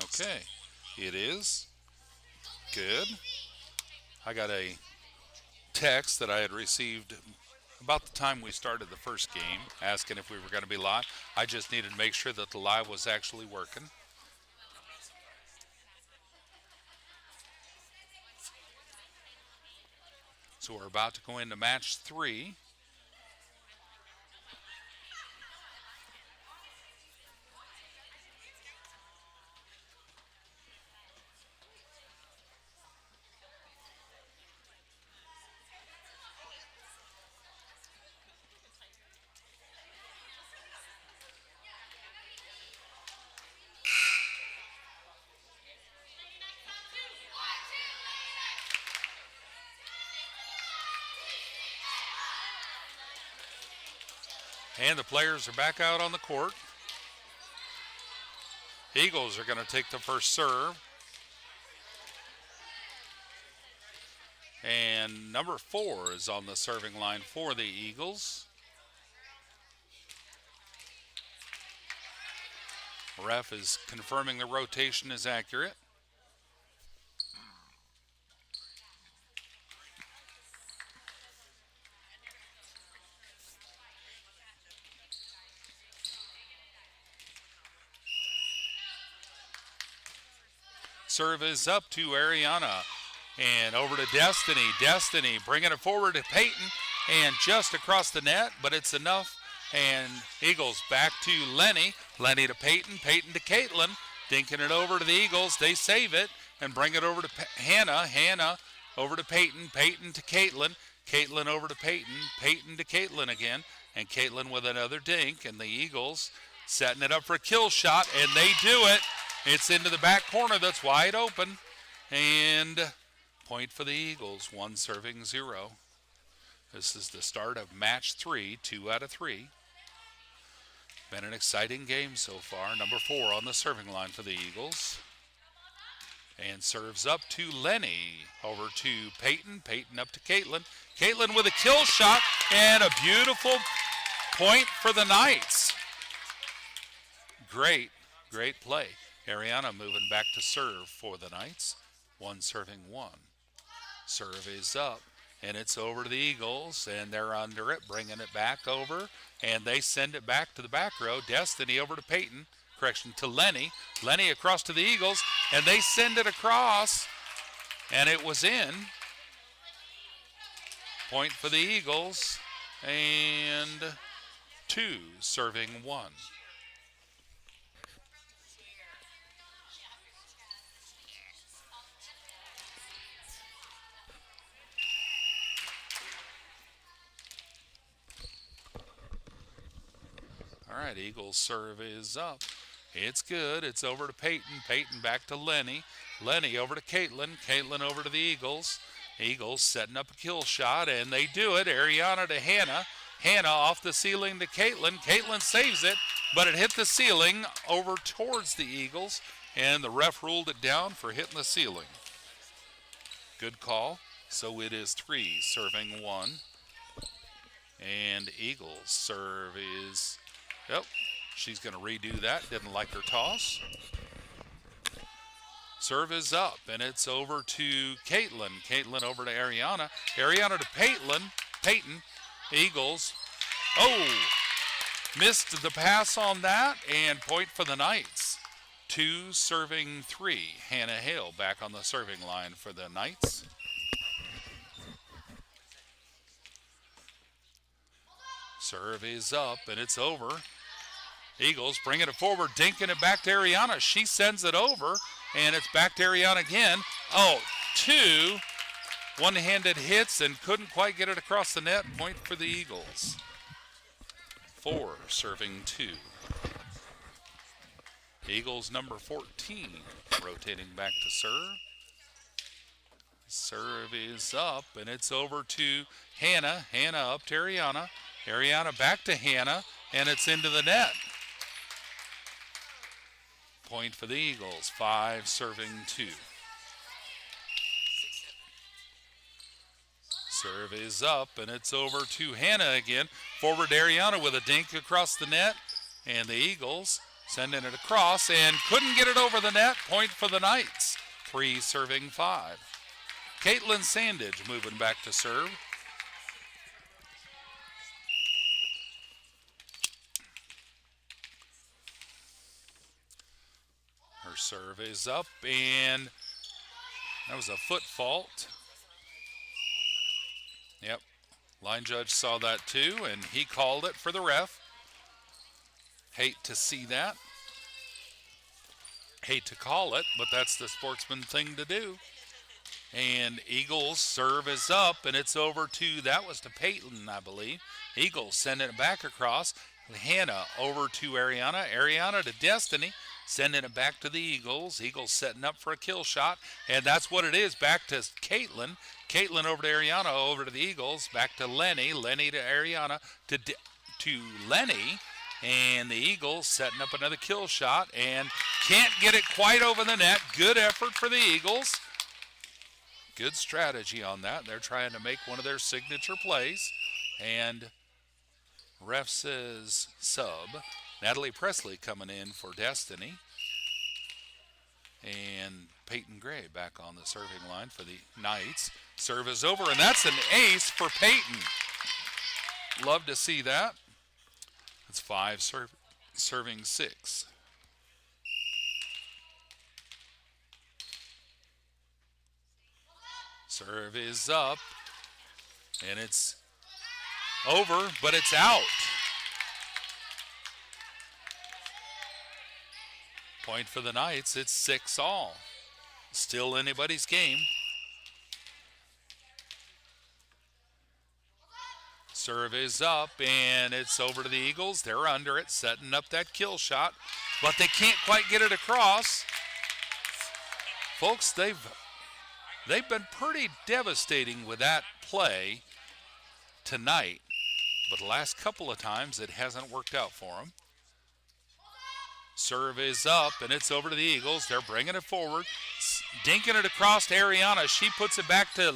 Okay, it is good. I got a text that I had received about the time we started the first game asking if we were going to be live. I just needed to make sure that the live was actually working. So we're about to go into match 3. And the players are back out on the court. Eagles are going to take the first serve. And number 4 is on the serving line for the Eagles. Ref is confirming the rotation is accurate. Serve is up to Ariana. And over to Destiny. Destiny bringing it forward to Peyton. And just across the net, but it's enough. And Eagles back to Lenny. Lenny to Peyton. Peyton to Caitlin. Dinking it over to the Eagles. They save it and bring it over to Hannah. Hannah over to Peyton. Peyton to Caitlin. Caitlin over to Peyton. Peyton to Caitlin again. And Caitlin with another dink. And the Eagles setting it up for a kill shot. And they do it. It's into the back corner. That's wide open. And point for the Eagles. 1 serving 0. This is the start of match 3. 2 out of 3. Been an exciting game so far. Number 4 on the serving line for the Eagles. And serves up to Lenny. Over to Peyton. Peyton up to Caitlin. Caitlin with a kill shot. And a beautiful point for the Knights. Great play. Ariana moving back to serve for the Knights. 1 serving 1. Serve is up, and it's over to the Eagles, and they're under it, bringing it back over, and they send it back to the back row. Destiny over to Peyton. Correction, to Lenny. Lenny across to the Eagles, and they send it across, and it was in. Point for the Eagles, and 2 serving 1. All right, Eagles serve is up. It's good. It's over to Peyton. Peyton back to Lenny. Lenny over to Caitlin. Caitlin over to the Eagles. Eagles setting up a kill shot, and they do it. Ariana to Hannah. Hannah off the ceiling to Caitlin. Caitlin saves it, but it hit the ceiling over towards the Eagles, and the ref ruled it down for hitting the ceiling. Good call. So it is 3 serving 1. And Eagles serve is... Yep, she's going to redo that. Didn't like her toss. Serve is up, and it's over to Caitlin. Caitlin over to Ariana. Ariana to Peyton. Eagles. Oh, missed the pass on that, and point for the Knights. 2 serving 3. Hannah Hale back on the serving line for the Knights. Serve is up, and it's over. Eagles bringing it forward, dinking it back to Ariana. She sends it over, and it's back to Ariana again. Oh, 2 one-handed hits and couldn't quite get it across the net. Point for the Eagles. 4 serving 2. Eagles number 14 rotating back to serve. Serve is up, and it's over to Hannah. Hannah up to Ariana. Ariana back to Hannah, and it's into the net. Point for the Eagles. 5 serving 2. Serve is up, and it's over to Hannah again. Forward to Ariana with a dink across the net, and the Eagles sending it across and couldn't get it over the net. Point for the Knights. 3 serving 5. Caitlin Sandage moving back to serve. Her serve is up, and that was a foot fault. Yep, line judge saw that too, and he called it for the ref. Hate to see that. Hate to call it, but that's the sportsman thing to do. And Eagles serve is up, and it's over to, that was to Peyton, I believe. Eagles sending it back across. Hannah over to Ariana. Ariana to Destiny. Sending it back to the Eagles. Eagles setting up for a kill shot. And that's what it is. Back to Caitlin. Caitlin over to Ariana. Over to the Eagles. Back to Lenny. Lenny to Ariana. To to Lenny. And the Eagles setting up another kill shot and can't get it quite over the net. Good effort for the Eagles. Good strategy on that. They're trying to make one of their signature plays. And ref says sub. Natalie Presley coming in for Destiny. And Peyton Gray back on the serving line for the Knights. Serve is over, and that's an ace for Peyton. Love to see that. It's 5 serving 6. Serve is up, and it's over, but it's out. Point for the Knights. It's 6-all. Still anybody's game. Serve is up, and it's over to the Eagles. They're under it, setting up that kill shot, but they can't quite get it across. Folks, they've been pretty devastating with that play tonight, but the last couple of times it hasn't worked out for them. Serve is up, and it's over to the Eagles. They're bringing it forward, dinking it across to Ariana. She puts it back to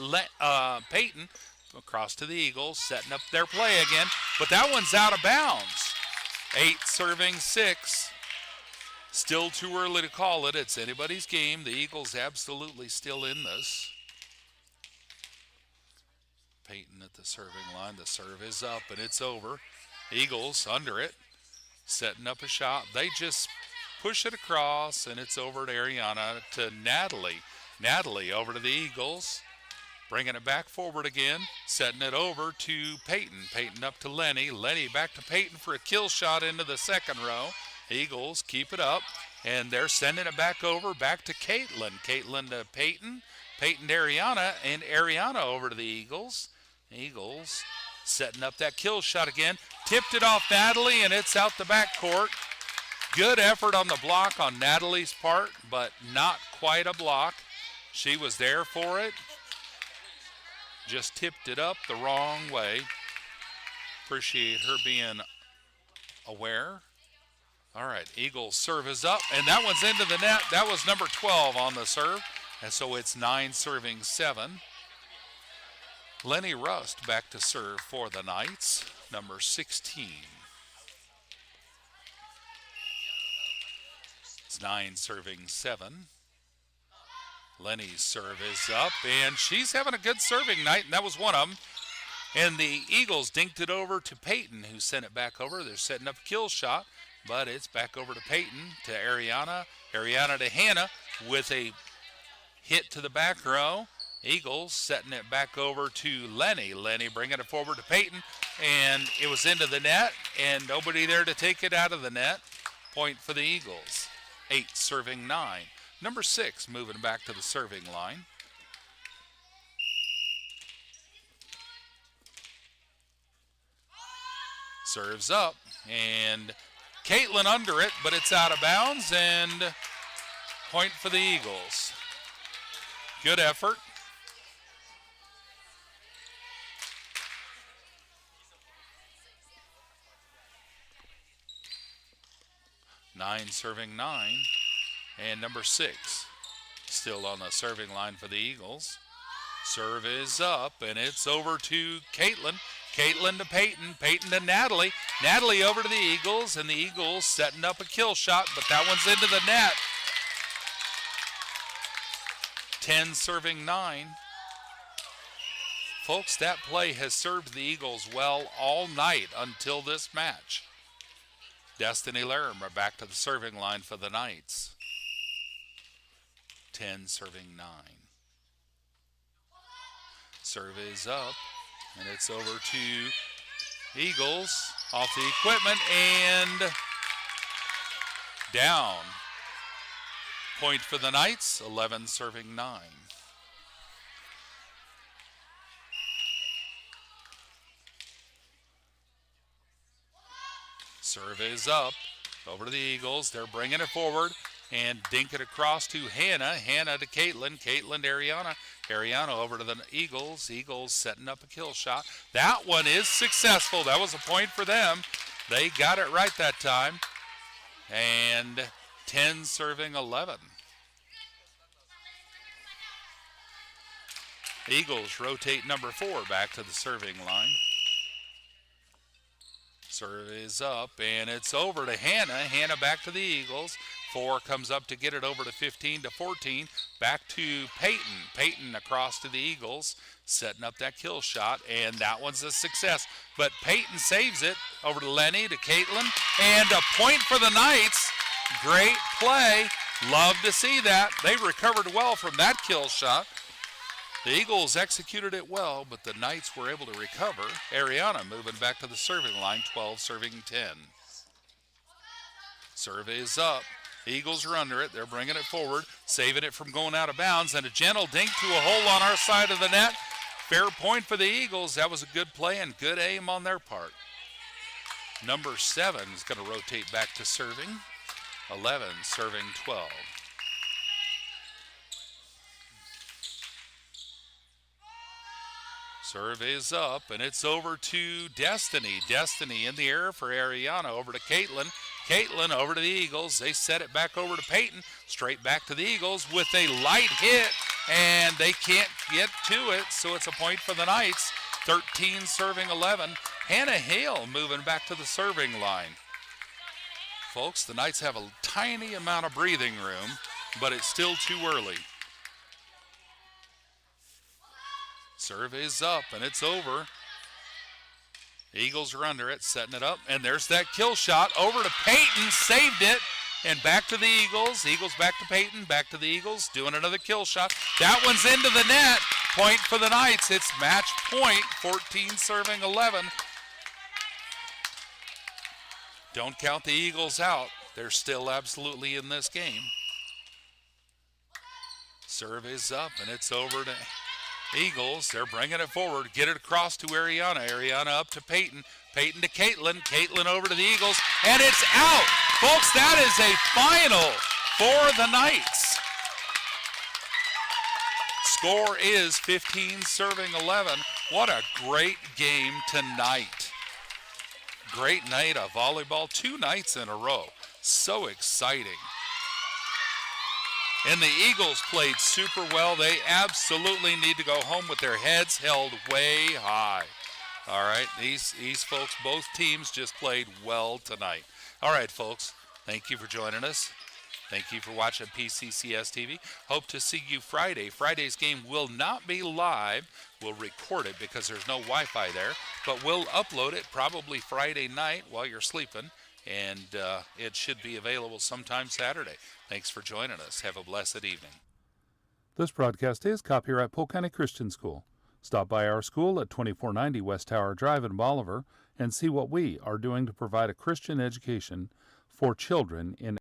Peyton. Across to the Eagles, setting up their play again, but that one's out of bounds. 8 serving 6. Still too early to call it. It's anybody's game. The Eagles absolutely still in this. Peyton at the serving line. The serve is up, and it's over. Eagles under it, setting up a shot. They just push it across, and it's over to Ariana, to Natalie. Natalie over to the Eagles. Bringing it back forward again, setting it over to Peyton. Peyton up to Lenny. Lenny back to Peyton for a kill shot into the second row. Eagles keep it up, and they're sending it back over, back to Caitlin. Caitlin to Peyton. Peyton to Ariana, and Ariana over to the Eagles. Eagles setting up that kill shot again. Tipped it off Natalie, and it's out the backcourt. Good effort on the block on Natalie's part, but not quite a block. She was there for it. Just tipped it up the wrong way. Appreciate her being aware. All right, Eagles serve is up, and that one's into the net. That was number 12 on the serve, and so it's 9 serving 7. Lenny Rust back to serve for the Knights, number 16. It's 9 serving 7. Lenny's serve is up, and she's having a good serving night, and that was one of them. And the Eagles dinked it over to Peyton, who sent it back over. They're setting up a kill shot, but it's back over to Peyton, to Ariana. Ariana to Hannah with a hit to the back row. Eagles setting it back over to Lenny. Lenny bringing it forward to Peyton, and it was into the net, and nobody there to take it out of the net. Point for the Eagles. 8 serving 9. Number 6 moving back to the serving line. Serves up, and Caitlin under it, but it's out of bounds, and point for the Eagles. Good effort. Nine serving 9. And number 6 still on the serving line for the Eagles. Serve is up, and it's over to Caitlin. Caitlin to Peyton. Peyton to Natalie. Natalie over to the Eagles, and the Eagles setting up a kill shot, but that one's into the net. 10 serving 9. Folks, that play has served the Eagles well all night until this match. Destiny Larimer back to the serving line for the Knights. 10 serving 9. Serve is up, and it's over to Eagles off the equipment and down. Point for the Knights, 11 serving 9. Serve is up, over to the Eagles. They're bringing it forward. and dink it across to Hannah. Hannah to Caitlin. Caitlin to Ariana. Ariana over to the Eagles. Eagles setting up a kill shot. That one is successful. That was a point for them. They got it right that time. And 10 serving 11. Eagles rotate number 4 back to the serving line. Serve is up, and it's over to Hannah. Hannah back to the Eagles. 4 comes up to get it over to 15 to 14. Back to Peyton. Peyton across to the Eagles, setting up that kill shot, and that one's a success. But Peyton saves it over to Lenny, to Caitlin, and a point for the Knights. Great play. Love to see that. They recovered well from that kill shot. The Eagles executed it well, but the Knights were able to recover. Ariana moving back to the serving line, 12 serving 10. Serve is up. Eagles are under it. They're bringing it forward, saving it from going out of bounds, and a gentle dink to a hole on our side of the net. Fair point for the Eagles. That was a good play and good aim on their part. Number 7 is going to rotate back to serving. 11 serving 12. Serve is up, and it's over to Destiny. Destiny in the air for Ariana, over to Caitlin. Caitlin over to the Eagles. They set it back over to Peyton. Straight back to the Eagles with a light hit, and they can't get to it, so it's a point for the Knights. 13 serving 11. Hannah Hale moving back to the serving line. Folks, the Knights have a tiny amount of breathing room, but it's still too early. Serve is up, and it's over. Eagles are under it, setting it up, and there's that kill shot over to Peyton, saved it, and back to the Eagles. Eagles back to Peyton, back to the Eagles, doing another kill shot. That one's into the net. Point for the Knights. It's match point, 14 serving 11. Don't count the Eagles out. They're still absolutely in this game. Serve is up, and it's over to Eagles. They're bringing it forward. Get it across to Ariana. Ariana up to Peyton. Peyton to Caitlin. Caitlin over to the Eagles. And it's out. Folks, that is a final for the Knights. Score is 15 serving 11. What a great game tonight. Great night of volleyball. 2 nights in a row. So exciting. And the Eagles played super well. They absolutely need to go home with their heads held way high. All right, these folks, both teams just played well tonight. All right, folks, thank you for joining us. Thank you for watching PCCS TV. Hope to see you Friday. Friday's game will not be live. We'll record it because there's no Wi-Fi there, but we'll upload it probably Friday night while you're sleeping, and it should be available sometime Saturday. Thanks for joining us. Have a blessed evening. This broadcast is copyright Polk County Christian School. Stop by our school at 2490 West Tower Drive in Bolivar and see what we are doing to provide a Christian education for children in